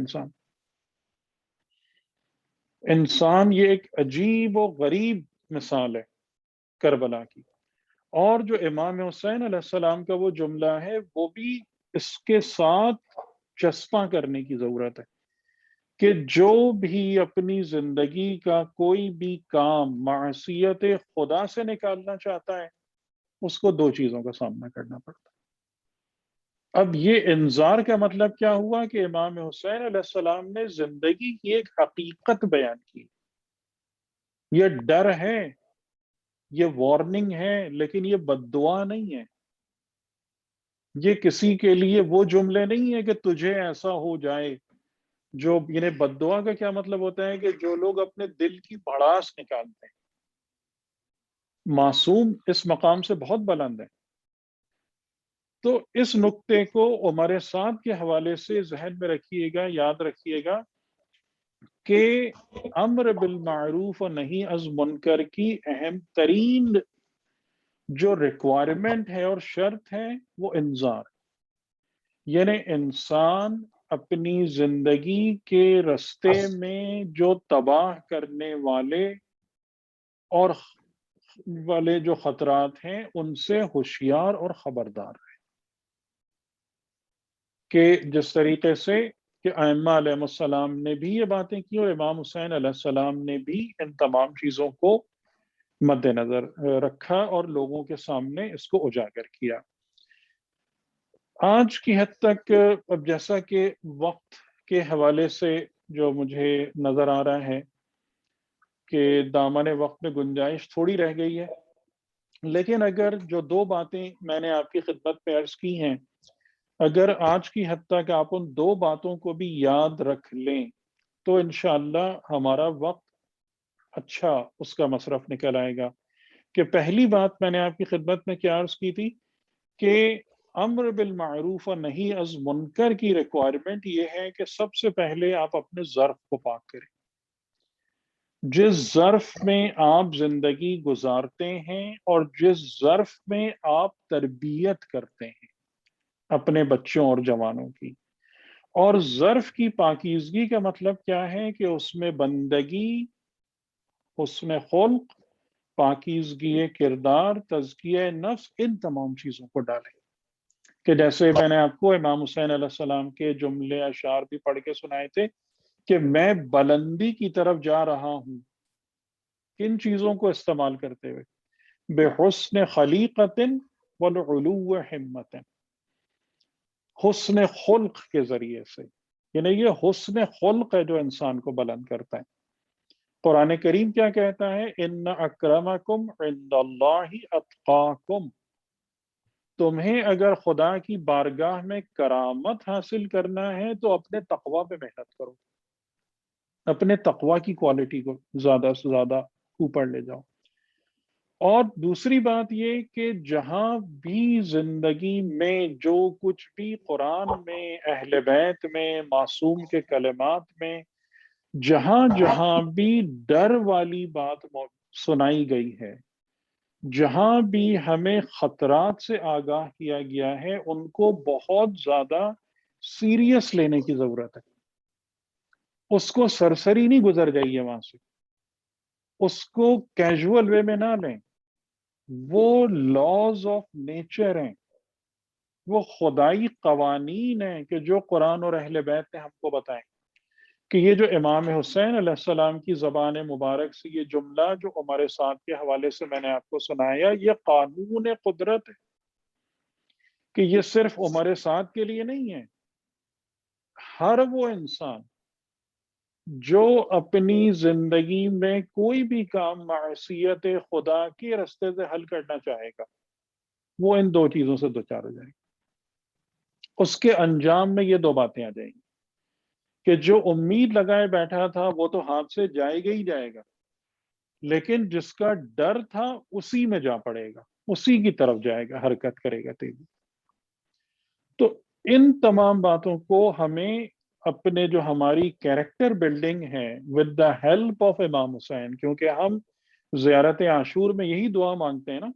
انسان۔ یہ ایک عجیب و غریب مثال ہے کربلا کی، اور جو امام حسین علیہ السلام کا وہ جملہ ہے وہ بھی اس کے ساتھ چسپاں کرنے کی ضرورت ہے، کہ جو بھی اپنی زندگی کا کوئی بھی کام معصیت خدا سے نکالنا چاہتا ہے، اس کو دو چیزوں کا سامنا کرنا پڑتا ہے۔ اب یہ انذار کا مطلب کیا ہوا کہ امام حسین علیہ السلام نے زندگی کی ایک حقیقت بیان کی، یہ ڈر ہے، یہ وارننگ ہے، لیکن یہ بد دعا نہیں ہے۔ یہ کسی کے لیے وہ جملے نہیں ہے کہ تجھے ایسا ہو جائے، جو یعنی بد دعا کا کیا مطلب ہوتا ہے کہ جو لوگ اپنے دل کی بھڑاس نکالتے ہیں۔ معصوم اس مقام سے بہت بلند ہے۔ تو اس نقطے کو عمر سعد کے حوالے سے ذہن میں رکھیے گا، یاد رکھیے گا کہ امر بالمعروف و نہی از منکر کی اہم ترین جو ریکوائرمنٹ ہے اور شرط ہے وہ انذار، یعنی انسان اپنی زندگی کے رستے میں جو تباہ کرنے والے جو خطرات ہیں ان سے ہوشیار اور خبردار ہے، کہ جس طریقے سے کہ ائمہ علیہ السلام نے بھی یہ باتیں کی اور امام حسین علیہ السلام نے بھی ان تمام چیزوں کو مد نظر رکھا اور لوگوں کے سامنے اس کو اجاگر کیا۔ آج کی حد تک اب جیسا کہ وقت کے حوالے سے جو مجھے نظر آ رہا ہے کہ دامن وقت میں گنجائش تھوڑی رہ گئی ہے، لیکن اگر جو دو باتیں میں نے آپ کی خدمت میں عرض کی ہیں، اگر آج کی حد تک آپ ان دو باتوں کو بھی یاد رکھ لیں تو انشاءاللہ ہمارا وقت اچھا اس کا مصرف نکل آئے گا۔ کہ پہلی بات میں نے آپ کی خدمت میں کیا عرض کی تھی کہ امر بالمعروف و نہی از منکر کی ریکوائرمنٹ یہ ہے کہ سب سے پہلے آپ اپنے ظرف کو پاک کریں۔ جس ظرف میں آپ زندگی گزارتے ہیں اور جس ظرف میں آپ تربیت کرتے ہیں اپنے بچوں اور جوانوں کی، اور ظرف کی پاکیزگی کا مطلب کیا ہے کہ اس میں بندگی، حسن خلق، پاکیزگی کردار، تزکیہ نفس، ان تمام چیزوں کو ڈالیں۔ کہ جیسے میں نے آپ کو امام حسین علیہ السلام کے جملے اشعار بھی پڑھ کے سنائے تھے کہ میں بلندی کی طرف جا رہا ہوں، کن چیزوں کو استعمال کرتے ہوئے؟ بحسن خلیقت والعلو ہمت، حسن خلق کے ذریعے سے، یعنی یہ حسن خلق ہے جو انسان کو بلند کرتا ہے۔ قرآن کریم کیا کہتا ہے؟ ان اکرمکم عند اللہ اتقاکم، تمہیں اگر خدا کی بارگاہ میں کرامت حاصل کرنا ہے تو اپنے تقوی پہ محنت کرو، اپنے تقوی کی کوالٹی کو زیادہ سے زیادہ اوپر لے جاؤ۔ اور دوسری بات یہ کہ جہاں بھی زندگی میں جو کچھ بھی قرآن میں، اہل بیت میں، معصوم کے کلمات میں جہاں جہاں بھی ڈر والی بات سنائی گئی ہے، جہاں بھی ہمیں خطرات سے آگاہ کیا گیا ہے، ان کو بہت زیادہ سیریس لینے کی ضرورت ہے۔ اس کو سرسری نہیں گزر جائیے وہاں سے، اس کو کیجول وے میں نہ لیں۔ وہ لاز آف نیچر ہیں، وہ خدائی قوانین ہیں کہ جو قرآن اور اہل بیت نے ہم کو بتائیں کہ یہ جو امام حسین علیہ السلام کی زبان مبارک سے یہ جملہ جو عمر سعد کے حوالے سے میں نے آپ کو سنایا، یہ قانون قدرت ہے کہ یہ صرف عمر سعد کے لیے نہیں ہے۔ ہر وہ انسان جو اپنی زندگی میں کوئی بھی کام معصیت خدا کے رستے سے حل کرنا چاہے گا، وہ ان دو چیزوں سے دوچار ہو جائے گا۔ اس کے انجام میں یہ دو باتیں آ جائیں گی کہ جو امید لگائے بیٹھا تھا وہ تو ہاتھ سے جائے گا ہی جائے گا، لیکن جس کا ڈر تھا اسی میں جا پڑے گا، اسی کی طرف جائے گا، حرکت کرے گا تیزی۔ تو ان تمام باتوں کو ہمیں اپنے جو ہماری کیریکٹر بلڈنگ ہے ود دا ہیلپ آف امام حسین، کیونکہ ہم زیارت عاشور میں یہی دعا مانگتے ہیں نا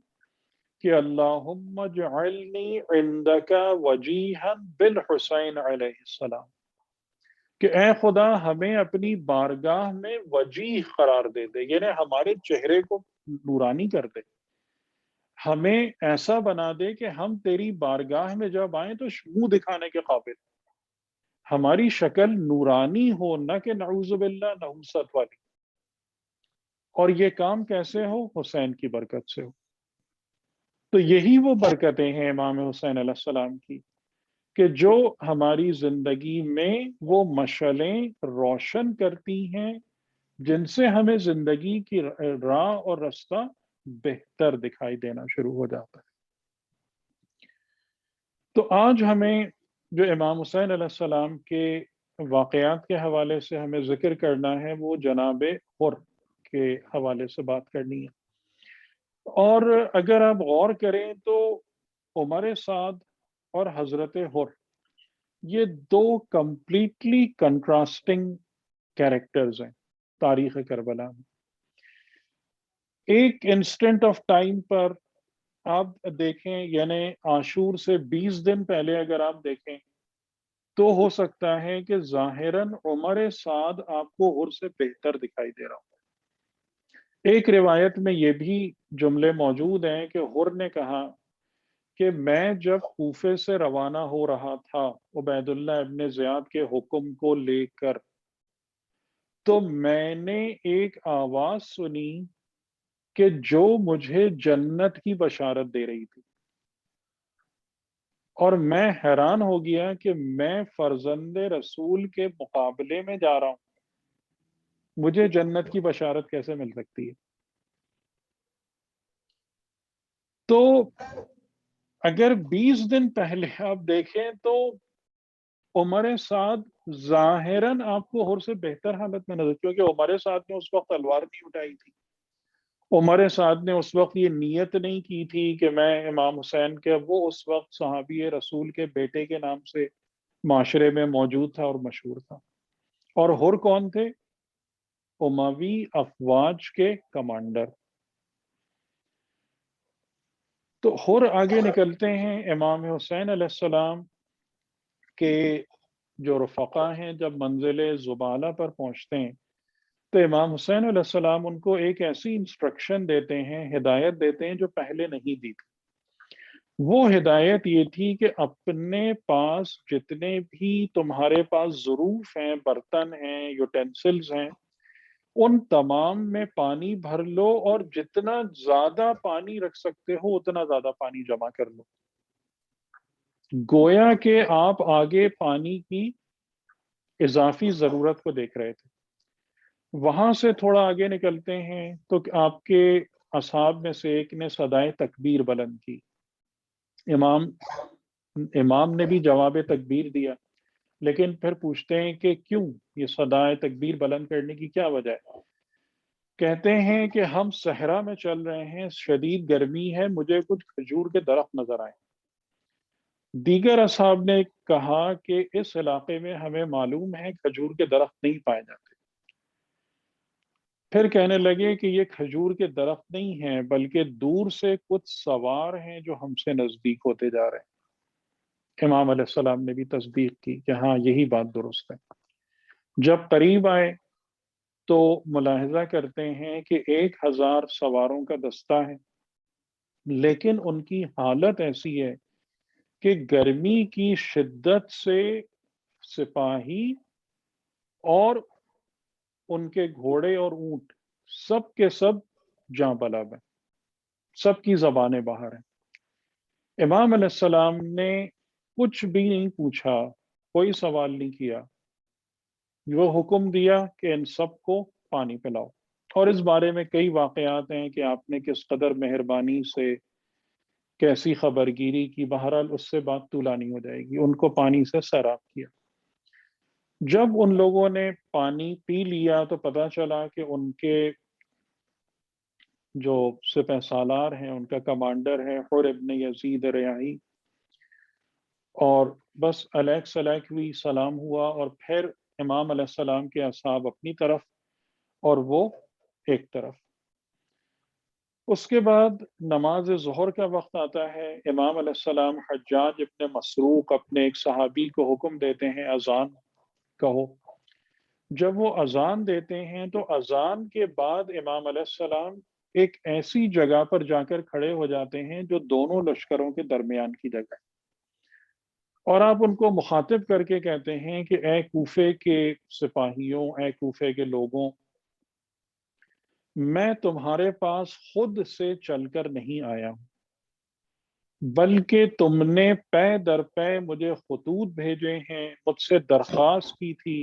کہ اللہم اجعلنی عندک وجیہا بالحسین علیہ السلام، کہ اے خدا ہمیں اپنی بارگاہ میں وجیح قرار دے دے، یعنی ہمارے چہرے کو نورانی کر دے، ہمیں ایسا بنا دے کہ ہم تیری بارگاہ میں جب آئیں تو منہ دکھانے کے قابل، ہماری شکل نورانی ہو، نہ کہ نعوذ باللہ نحوست والی. اور یہ کام کیسے ہو؟ حسین کی برکت سے ہو. تو یہی وہ برکتیں ہیں امام حسین علیہ السلام کی کہ جو ہماری زندگی میں وہ مشعلیں روشن کرتی ہیں جن سے ہمیں زندگی کی راہ اور رستہ بہتر دکھائی دینا شروع ہو جاتا ہے. تو آج ہمیں جو امام حسین علیہ السلام کے واقعات کے حوالے سے ہمیں ذکر کرنا ہے وہ جناب حر کے حوالے سے بات کرنی ہے. اور اگر آپ غور کریں تو عمر سعد اور حضرت حر یہ دو کمپلیٹلی کنٹراسٹنگ کیریکٹرز ہیں تاریخ کربلا میں. ایک انسٹنٹ آف ٹائم پر آپ دیکھیں، یعنی عاشور سے 20 دن پہلے اگر آپ دیکھیں تو ہو سکتا ہے کہ ظاہراً عمر سعد آپ کو حر سے بہتر دکھائی دے رہا ہوں. ایک روایت میں یہ بھی جملے موجود ہیں کہ حر نے کہا کہ میں جب کوفے سے روانہ ہو رہا تھا عبید اللہ ابن زیاد کے حکم کو لے کر، تو میں نے ایک آواز سنی کہ جو مجھے جنت کی بشارت دے رہی تھی، اور میں حیران ہو گیا کہ میں فرزند رسول کے مقابلے میں جا رہا ہوں، مجھے جنت کی بشارت کیسے مل سکتی ہے؟ تو اگر 20 دن پہلے آپ دیکھیں تو عمر سعد ظاہراً آپ کو حر سے بہتر حالت میں نظر، کیونکہ عمر سعد نے اس وقت تلوار نہیں اٹھائی تھی. عمر سعد نے اس وقت یہ نیت نہیں کی تھی کہ میں امام حسین کے، وہ اس وقت صحابی رسول کے بیٹے کے نام سے معاشرے میں موجود تھا اور مشہور تھا. اور حر کون تھے؟ اموی افواج کے کمانڈر. تو حر آگے نکلتے ہیں. امام حسین علیہ السلام کے جو رفقا ہیں جب منزل زبالہ پر پہنچتے ہیں تو امام حسین علیہ السلام ان کو ایک ایسی انسٹرکشن دیتے ہیں، ہدایت دیتے ہیں جو پہلے نہیں دی تھی. وہ ہدایت یہ تھی کہ اپنے پاس جتنے بھی تمہارے پاس ظروف ہیں، برتن ہیں، یوٹینسلز ہیں، ان تمام میں پانی بھر لو اور جتنا زیادہ پانی رکھ سکتے ہو اتنا زیادہ پانی جمع کر لو. گویا کہ آپ آگے پانی کی اضافی ضرورت کو دیکھ رہے تھے. وہاں سے تھوڑا آگے نکلتے ہیں تو آپ کے اصحاب میں سے ایک نے صدائے تکبیر بلند کی. امام نے بھی جواب تکبیر دیا، لیکن پھر پوچھتے ہیں کہ کیوں یہ صدائے تکبیر بلند کرنے کی کیا وجہ ہے؟ کہتے ہیں کہ ہم صحرا میں چل رہے ہیں، شدید گرمی ہے، مجھے کچھ کھجور کے درخت نظر آئے. دیگر اصحاب نے کہا کہ اس علاقے میں ہمیں معلوم ہے کھجور کے درخت نہیں پائے جاتے. پھر کہنے لگے کہ یہ کھجور کے درخت نہیں ہیں بلکہ دور سے کچھ سوار ہیں جو ہم سے نزدیک ہوتے جا رہے ہیں. امام علیہ السلام نے بھی تصدیق کی کہ ہاں یہی بات درست ہے. جب قریب آئے تو ملاحظہ کرتے ہیں کہ 1000 سواروں کا دستہ ہے، لیکن ان کی حالت ایسی ہے کہ گرمی کی شدت سے سپاہی اور ان کے گھوڑے اور اونٹ سب کے سب جاں بلب ہیں، سب کی زبانیں باہر ہیں. امام علیہ السلام نے کچھ بھی نہیں پوچھا، کوئی سوال نہیں کیا، وہ حکم دیا کہ ان سب کو پانی پلاؤ. اور اس بارے میں کئی واقعات ہیں کہ آپ نے کس قدر مہربانی سے کیسی خبرگیری کی. بہرحال اس سے بات طولانی ہو جائے گی. ان کو پانی سے سیراب کیا. جب ان لوگوں نے پانی پی لیا تو پتہ چلا کہ ان کے جو سپہ سالار ہیں، ان کا کمانڈر ہے حر ابن یزید ریاحی، اور بس علیک سلیک ہوئی، سلام ہوا، اور پھر امام علیہ السلام کے اصحاب اپنی طرف اور وہ ایک طرف. اس کے بعد نماز ظہر کا وقت آتا ہے. امام علیہ السلام حجاج ابن مسروق اپنے ایک صحابی کو حکم دیتے ہیں اذان کہو. جب وہ اذان دیتے ہیں تو اذان کے بعد امام علیہ السلام ایک ایسی جگہ پر جا کر کھڑے ہو جاتے ہیں جو دونوں لشکروں کے درمیان کی جگہ ہے. اور آپ ان کو مخاطب کر کے کہتے ہیں کہ اے کوفے کے سپاہیوں، اے کوفے کے لوگوں، میں تمہارے پاس خود سے چل کر نہیں آیا ہوں، بلکہ تم نے پے در پے مجھے خطوط بھیجے ہیں، مجھ سے درخواست کی تھی،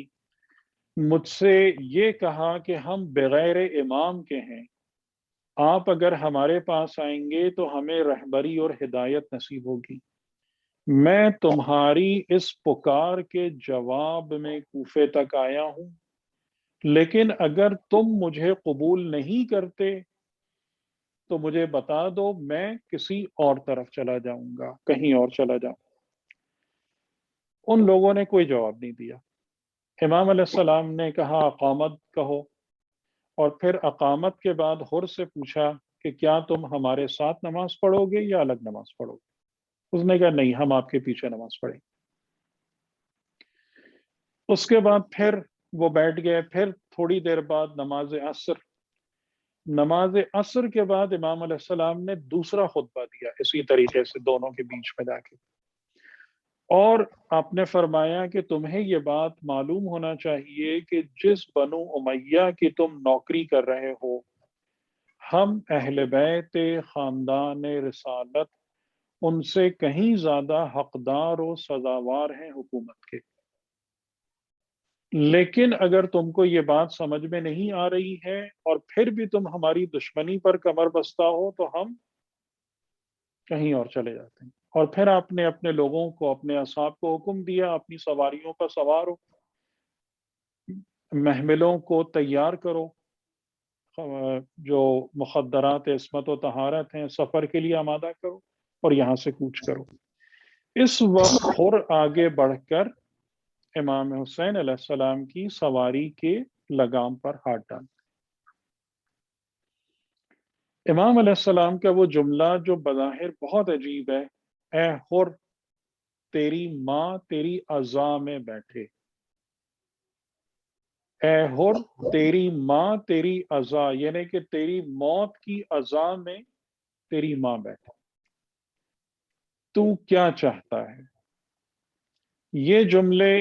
مجھ سے یہ کہا کہ ہم بغیر امام کے ہیں، آپ اگر ہمارے پاس آئیں گے تو ہمیں رہبری اور ہدایت نصیب ہوگی۔ میں تمہاری اس پکار کے جواب میں کوفے تک آیا ہوں، لیکن اگر تم مجھے قبول نہیں کرتے تو مجھے بتا دو، میں کسی اور طرف چلا جاؤں گا، کہیں اور چلا جاؤں۔ ان لوگوں نے کوئی جواب نہیں دیا۔ امام علیہ السلام نے کہا اقامت کہو، اور پھر اقامت کے بعد حر سے پوچھا کہ کیا تم ہمارے ساتھ نماز پڑھو گے یا الگ نماز پڑھو گے؟ اس نے کہا نہیں، ہم آپ کے پیچھے نماز پڑھیں گے۔ اس کے بعد پھر وہ بیٹھ گئے۔ پھر تھوڑی دیر بعد نماز عصر کے بعد امام علیہ السلام نے دوسرا خطبہ دیا، اسی طریقے سے دونوں کے بیچ میں جا کے، اور آپ نے فرمایا کہ تمہیں یہ بات معلوم ہونا چاہیے کہ جس بنو امیہ کی تم نوکری کر رہے ہو، ہم اہل بیت خاندان رسالت ان سے کہیں زیادہ حقدار و سزاوار ہیں حکومت کے، لیکن اگر تم کو یہ بات سمجھ میں نہیں آ رہی ہے اور پھر بھی تم ہماری دشمنی پر کمر بستہ ہو تو ہم کہیں اور چلے جاتے ہیں۔ اور پھر آپ نے اپنے لوگوں کو، اپنے اصحاب کو حکم دیا اپنی سواریوں پر سوار ہو، محملوں کو تیار کرو، جو مخدرات عصمت و طہارت ہیں سفر کے لیے آمادہ کرو اور یہاں سے کوچ کرو۔ اس وقت حر آگے بڑھ کر امام حسین علیہ السلام کی سواری کے لگام پر ہاتھ ڈال۔ امام علیہ السلام کا وہ جملہ جو بظاہر بہت عجیب ہے، اے حر تیری ماں تیری عزا میں بیٹھے، اے حر تیری ماں تیری عزا، یعنی کہ تیری موت کی عزا میں تیری ماں بیٹھے، تو کیا چاہتا ہے؟ یہ جملے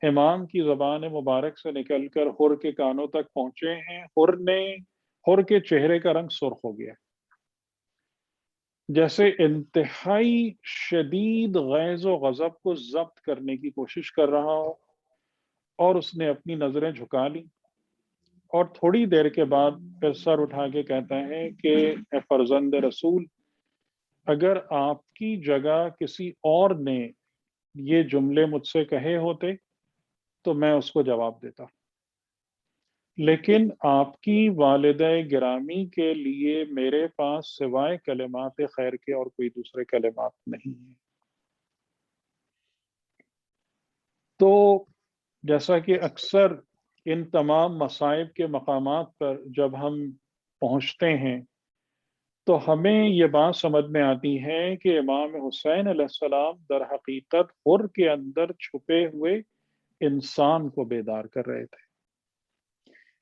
امام کی زبان مبارک سے نکل کر حر کے کانوں تک پہنچے ہیں۔ حر کے چہرے کا رنگ سرخ ہو گیا، جیسے انتہائی شدید غیظ و غضب کو ضبط کرنے کی کوشش کر رہا ہو، اور اس نے اپنی نظریں جھکا لی، اور تھوڑی دیر کے بعد پھر سر اٹھا کے کہتا ہے کہ اے فرزند رسول، اگر آپ کی جگہ کسی اور نے یہ جملے مجھ سے کہے ہوتے تو میں اس کو جواب دیتا، لیکن آپ کی والدہ گرامی کے لیے میرے پاس سوائے کلمات خیر کے اور کوئی دوسرے کلمات نہیں ہیں۔ تو جیسا کہ اکثر ان تمام مصائب کے مقامات پر جب ہم پہنچتے ہیں تو ہمیں یہ بات سمجھ میں آتی ہے کہ امام حسین علیہ السلام در حقیقت حر کے اندر چھپے ہوئے انسان کو بیدار کر رہے تھے،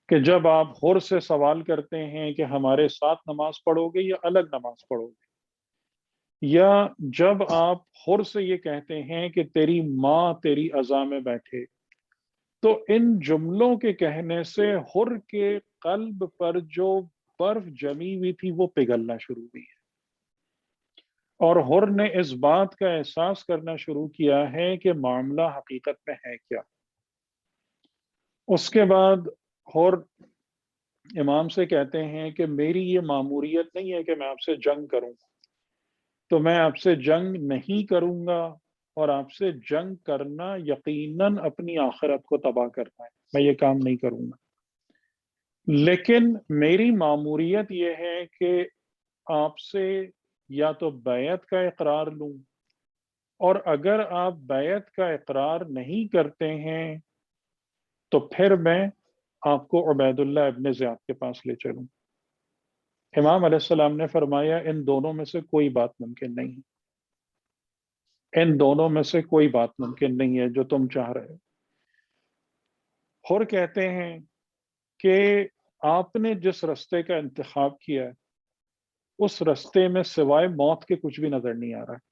کہ جب آپ حر سے سوال کرتے ہیں کہ ہمارے ساتھ نماز پڑھو گے یا الگ نماز پڑھو گے، یا جب آپ حر سے یہ کہتے ہیں کہ تیری ماں تیری عزا میں بیٹھے، تو ان جملوں کے کہنے سے حر کے قلب پر جو برف جمی ہوئی تھی وہ پگھلنا شروع ہوئی ہے، اور حر نے اس بات کا احساس کرنا شروع کیا ہے کہ معاملہ حقیقت میں ہے کیا۔ اس کے بعد حر امام سے کہتے ہیں کہ میری یہ ماموریت نہیں ہے کہ میں آپ سے جنگ کروں، تو میں آپ سے جنگ نہیں کروں گا، اور آپ سے جنگ کرنا یقیناً اپنی آخرت کو تباہ کرنا ہے، میں یہ کام نہیں کروں گا، لیکن میری ماموریت یہ ہے کہ آپ سے یا تو بیعت کا اقرار لوں، اور اگر آپ بیعت کا اقرار نہیں کرتے ہیں تو پھر میں آپ کو عبید اللہ ابن زیاد کے پاس لے چلوں۔ امام علیہ السلام نے فرمایا ان دونوں میں سے کوئی بات ممکن نہیں ہے، ان دونوں میں سے کوئی بات ممکن نہیں ہے جو تم چاہ رہے ہو۔ حر کہتے ہیں کہ آپ نے جس رستے کا انتخاب کیا ہے اس رستے میں سوائے موت کے کچھ بھی نظر نہیں آ رہا ہے،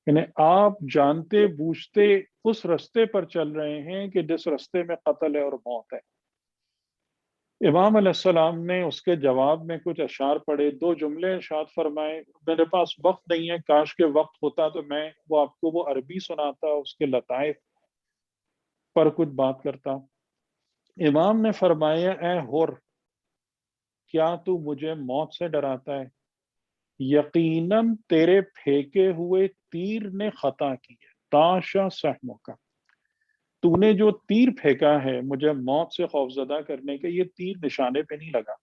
یعنی آپ جانتے بوجھتے اس رستے پر چل رہے ہیں کہ جس رستے میں قتل ہے اور موت ہے۔ امام علیہ السلام نے اس کے جواب میں کچھ اشعار پڑھے، 2 جملے ارشاد فرمائے۔ میرے پاس وقت نہیں ہے، کاش کے وقت ہوتا تو میں وہ آپ کو وہ عربی سناتا، اس کے لطائف پر کچھ بات کرتا۔ امام نے فرمایا، اے حر، کیا تو مجھے موت سے ڈراتا ہے؟ یقیناً تیرے پھینکے ہوئے تیر نے خطا کی ہے، تاشا سہموں کا، تو نے جو تیر پھینکا ہے مجھے موت سے خوفزدہ کرنے کے، یہ تیر نشانے پہ نہیں لگا۔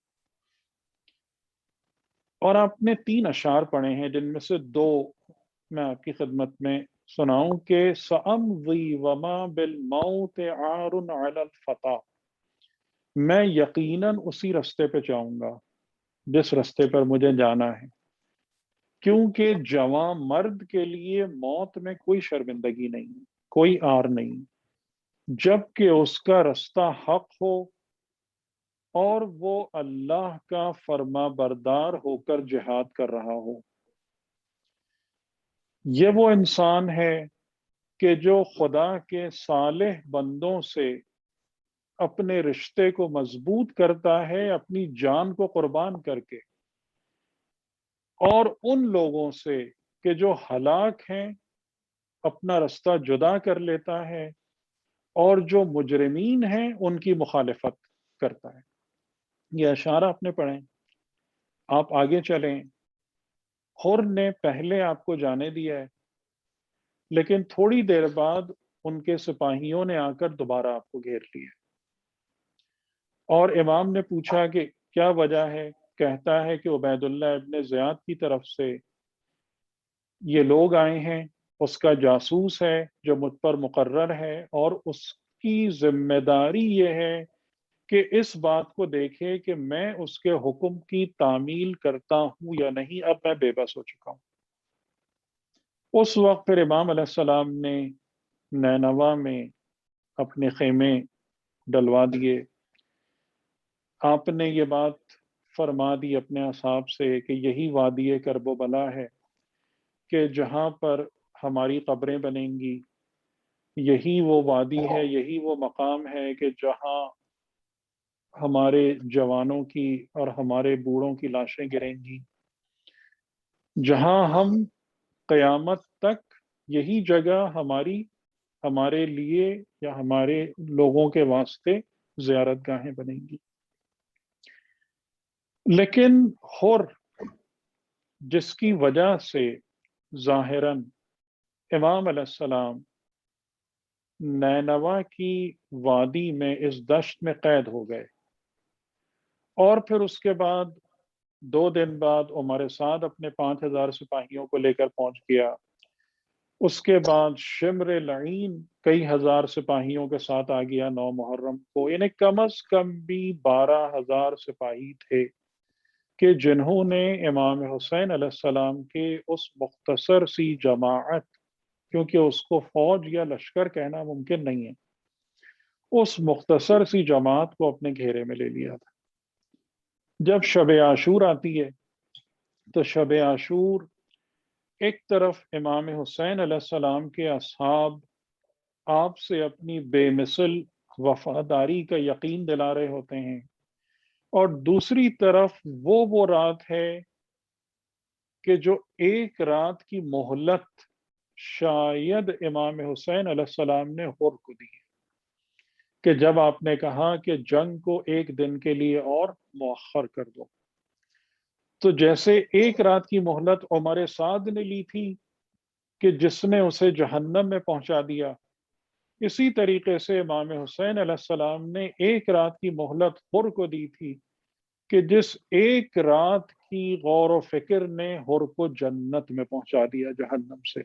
اور آپ نے 3 اشعار پڑھے ہیں جن میں سے 2 میں آپ کی خدمت میں سناؤں کہ سأمضی وما بالموت عار علی الفتى، میں یقیناً اسی رستے پہ جاؤں گا جس رستے پر مجھے جانا ہے، کیونکہ جوان مرد کے لیے موت میں کوئی شرمندگی نہیں، کوئی آر نہیں، جبکہ اس کا رستہ حق ہو اور وہ اللہ کا فرما بردار ہو کر جہاد کر رہا ہو۔ یہ وہ انسان ہے کہ جو خدا کے صالح بندوں سے اپنے رشتے کو مضبوط کرتا ہے اپنی جان کو قربان کر کے، اور ان لوگوں سے کہ جو ہلاک ہیں اپنا رستہ جدا کر لیتا ہے، اور جو مجرمین ہیں ان کی مخالفت کرتا ہے۔ یہ اشعار آپ نے پڑھیں، آپ آگے چلیں۔ حر نے پہلے آپ کو جانے دیا ہے، لیکن تھوڑی دیر بعد ان کے سپاہیوں نے آ کر دوبارہ آپ کو گھیر لیا، اور امام نے پوچھا کہ کیا وجہ ہے؟ کہتا ہے کہ عبید اللہ ابن زیاد کی طرف سے یہ لوگ آئے ہیں، اس کا جاسوس ہے جو مجھ پر مقرر ہے، اور اس کی ذمہ داری یہ ہے کہ اس بات کو دیکھے کہ میں اس کے حکم کی تعمیل کرتا ہوں یا نہیں۔ اب میں بے بس ہو چکا ہوں۔ اس وقت پھر امام علیہ السلام نے نینوا میں اپنے خیمے ڈلوا دیے۔ آپ نے یہ بات فرما دی اپنے اصحاب سے کہ یہی وادی کرب و بلا ہے کہ جہاں پر ہماری قبریں بنیں گی، یہی وہ وادی ہے، یہی وہ مقام ہے کہ جہاں ہمارے جوانوں کی اور ہمارے بوڑھوں کی لاشیں گریں گی، جہاں ہم قیامت تک یہی جگہ ہمارے لیے یا ہمارے لوگوں کے واسطے زیارت گاہیں بنیں گی۔ لیکن حر جس کی وجہ سے ظاہراً امام علیہ السلام نینوا کی وادی میں اس دشت میں قید ہو گئے، اور پھر اس کے بعد 2 دن بعد عمر سعد اپنے 5000 سپاہیوں کو لے کر پہنچ گیا۔ اس کے بعد شمر لعین کئی ہزار سپاہیوں کے ساتھ آ گیا 9 محرم کو، یعنی کم از کم بھی 12,000 سپاہی تھے کہ جنہوں نے امام حسین علیہ السلام کے اس مختصر سی جماعت، کیونکہ اس کو فوج یا لشکر کہنا ممکن نہیں ہے، اس مختصر سی جماعت کو اپنے گھیرے میں لے لیا تھا۔ جب شب عاشور آتی ہے تو شب عاشور ایک طرف امام حسین علیہ السلام کے اصحاب آپ سے اپنی بے مثل وفاداری کا یقین دلا رہے ہوتے ہیں، اور دوسری طرف وہ رات ہے کہ جو ایک رات کی مہلت شاید امام حسین علیہ السلام نے حر کو دی، کہ جب آپ نے کہا کہ جنگ کو 1 دن کے لیے اور مؤخر کر دو، تو جیسے ایک رات کی مہلت عمر سعد نے لی تھی کہ جس نے اسے جہنم میں پہنچا دیا، اسی طریقے سے امام حسین علیہ السلام نے ایک رات کی مہلت حر کو دی تھی کہ جس ایک رات کی غور و فکر نے حر کو جنت میں پہنچا دیا جہنم سے۔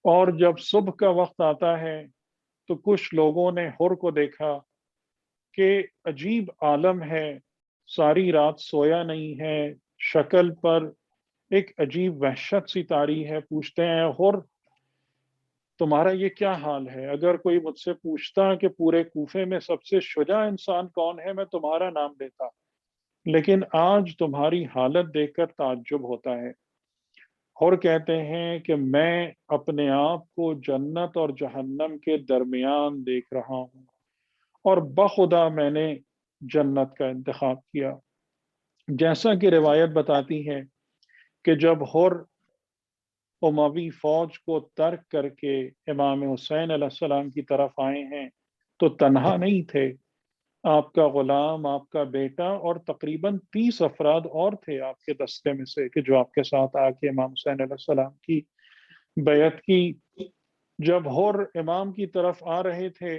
اور جب صبح کا وقت آتا ہے تو کچھ لوگوں نے حر کو دیکھا کہ عجیب عالم ہے، ساری رات سویا نہیں ہے، شکل پر ایک عجیب وحشت سی طاری ہے۔ پوچھتے ہیں، حر تمہارا یہ کیا حال ہے؟ اگر کوئی مجھ سے پوچھتا کہ پورے کوفے میں سب سے شجاع انسان کون ہے، میں تمہارا نام دیتا، لیکن آج تمہاری حالت دیکھ کر تعجب ہوتا ہے۔ اور کہتے ہیں کہ میں اپنے آپ کو جنت اور جہنم کے درمیان دیکھ رہا ہوں اور بخدا میں نے جنت کا انتخاب کیا۔ جیسا کہ روایت بتاتی ہے کہ جب حر اموی فوج کو ترک کر کے امام حسین علیہ السلام کی طرف آئے ہیں تو تنہا نہیں تھے، آپ کا غلام، آپ کا بیٹا اور تقریباً 30 افراد اور تھے آپ کے دستے میں سے کہ جو آپ کے ساتھ آ کے امام حسین علیہ السلام کی بیعت کی۔ جب حر امام کی طرف آ رہے تھے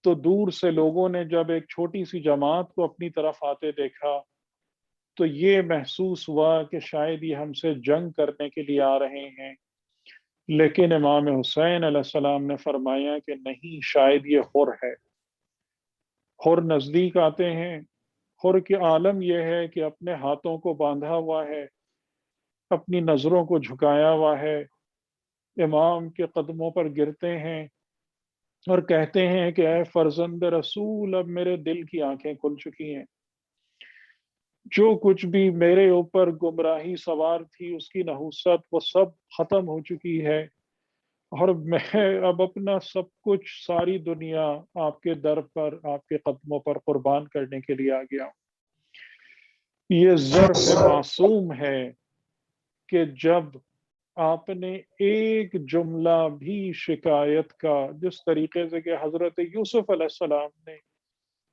تو دور سے لوگوں نے جب ایک چھوٹی سی جماعت کو اپنی طرف آتے دیکھا تو یہ محسوس ہوا کہ شاید یہ ہم سے جنگ کرنے کے لیے آ رہے ہیں، لیکن امام حسین علیہ السلام نے فرمایا کہ نہیں، شاید یہ حر ہے۔ حر نزدیک آتے ہیں، حر کے عالم یہ ہے کہ اپنے ہاتھوں کو باندھا ہوا ہے، اپنی نظروں کو جھکایا ہوا ہے، امام کے قدموں پر گرتے ہیں اور کہتے ہیں کہ اے فرزند رسول، اب میرے دل کی آنکھیں کھل چکی ہیں، جو کچھ بھی میرے اوپر گمراہی سوار تھی، اس کی نحوست وہ سب ختم ہو چکی ہے، اور میں اب اپنا سب کچھ، ساری دنیا آپ کے در پر، آپ کے قدموں پر قربان کرنے کے لیے آ گیا ہوں۔ یہ ظرف معصوم ہے کہ جب آپ نے ایک جملہ بھی شکایت کا، جس طریقے سے کہ حضرت یوسف علیہ السلام نے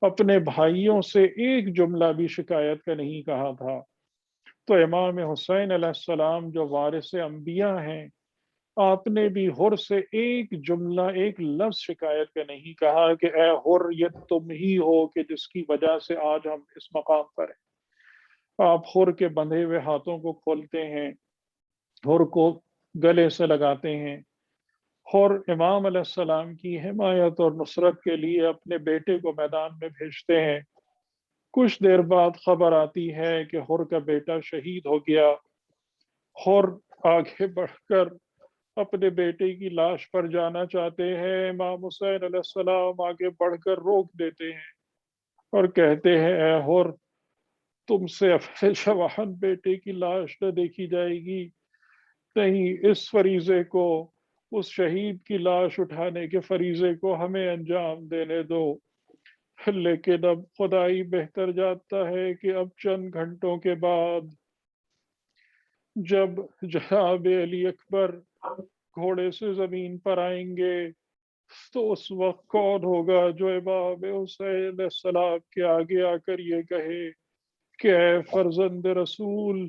اپنے بھائیوں سے ایک جملہ بھی شکایت کا نہیں کہا تھا، تو امام حسین علیہ السلام جو وارث انبیاء ہیں، آپ نے بھی حر سے ایک جملہ، ایک لفظ شکایت کا نہیں کہا کہ اے حر، یہ تم ہی ہو کہ جس کی وجہ سے آج ہم اس مقام پر ہیں۔ آپ حر کے بندھے ہوئے ہاتھوں کو کھولتے ہیں، حر کو گلے سے لگاتے ہیں، حر امام علیہ السلام کی حمایت اور نصرت کے لیے اپنے بیٹے کو میدان میں بھیجتے ہیں۔ کچھ دیر بعد خبر آتی ہے کہ حر کا بیٹا شہید ہو گیا۔ حر آگے بڑھ کر اپنے بیٹے کی لاش پر جانا چاہتے ہیں، امام حسین علیہ السلام آگے بڑھ کر روک دیتے ہیں اور کہتے ہیں اے حر، تم سے اپنے جوان بیٹے کی لاش نہ دیکھی جائے گی، نہیں، اس فریضے کو، اس شہید کی لاش اٹھانے کے فریضے کو ہمیں انجام دینے دو۔ لیکن اب خدائی بہتر جانتا ہے کہ اب چند گھنٹوں کے بعد جب جناب علی اکبر گھوڑے سے زمین پر آئیں گے تو اس وقت کون ہوگا جو امام حسین علیہ السلام کے آگے آ کر یہ کہے کہ اے فرزند رسول،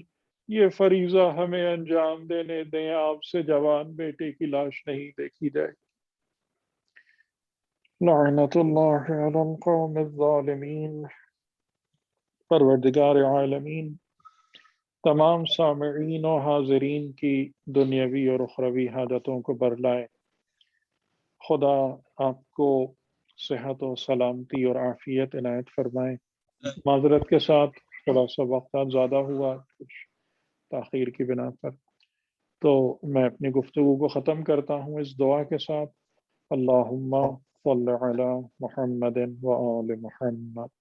یہ فریضہ ہمیں انجام دینے دیں، آپ سے جوان بیٹے کی لاش نہیں دیکھی جائے۔ لعنت اللہ علی القوم الظالمین۔ پروردگار عالمین تمام سامعین و حاضرین کی دنیاوی اور اخروی حاجتوں کو برلائے۔ خدا آپ کو صحت و سلامتی اور عافیت عنایت فرمائے۔ معذرت کے ساتھ تھوڑا سا وقت زیادہ ہوا کچھ تاخیر کی بنا پر، تو میں اپنی گفتگو کو ختم کرتا ہوں اس دعا کے ساتھ، اللہم صل علی محمد و آل محمد۔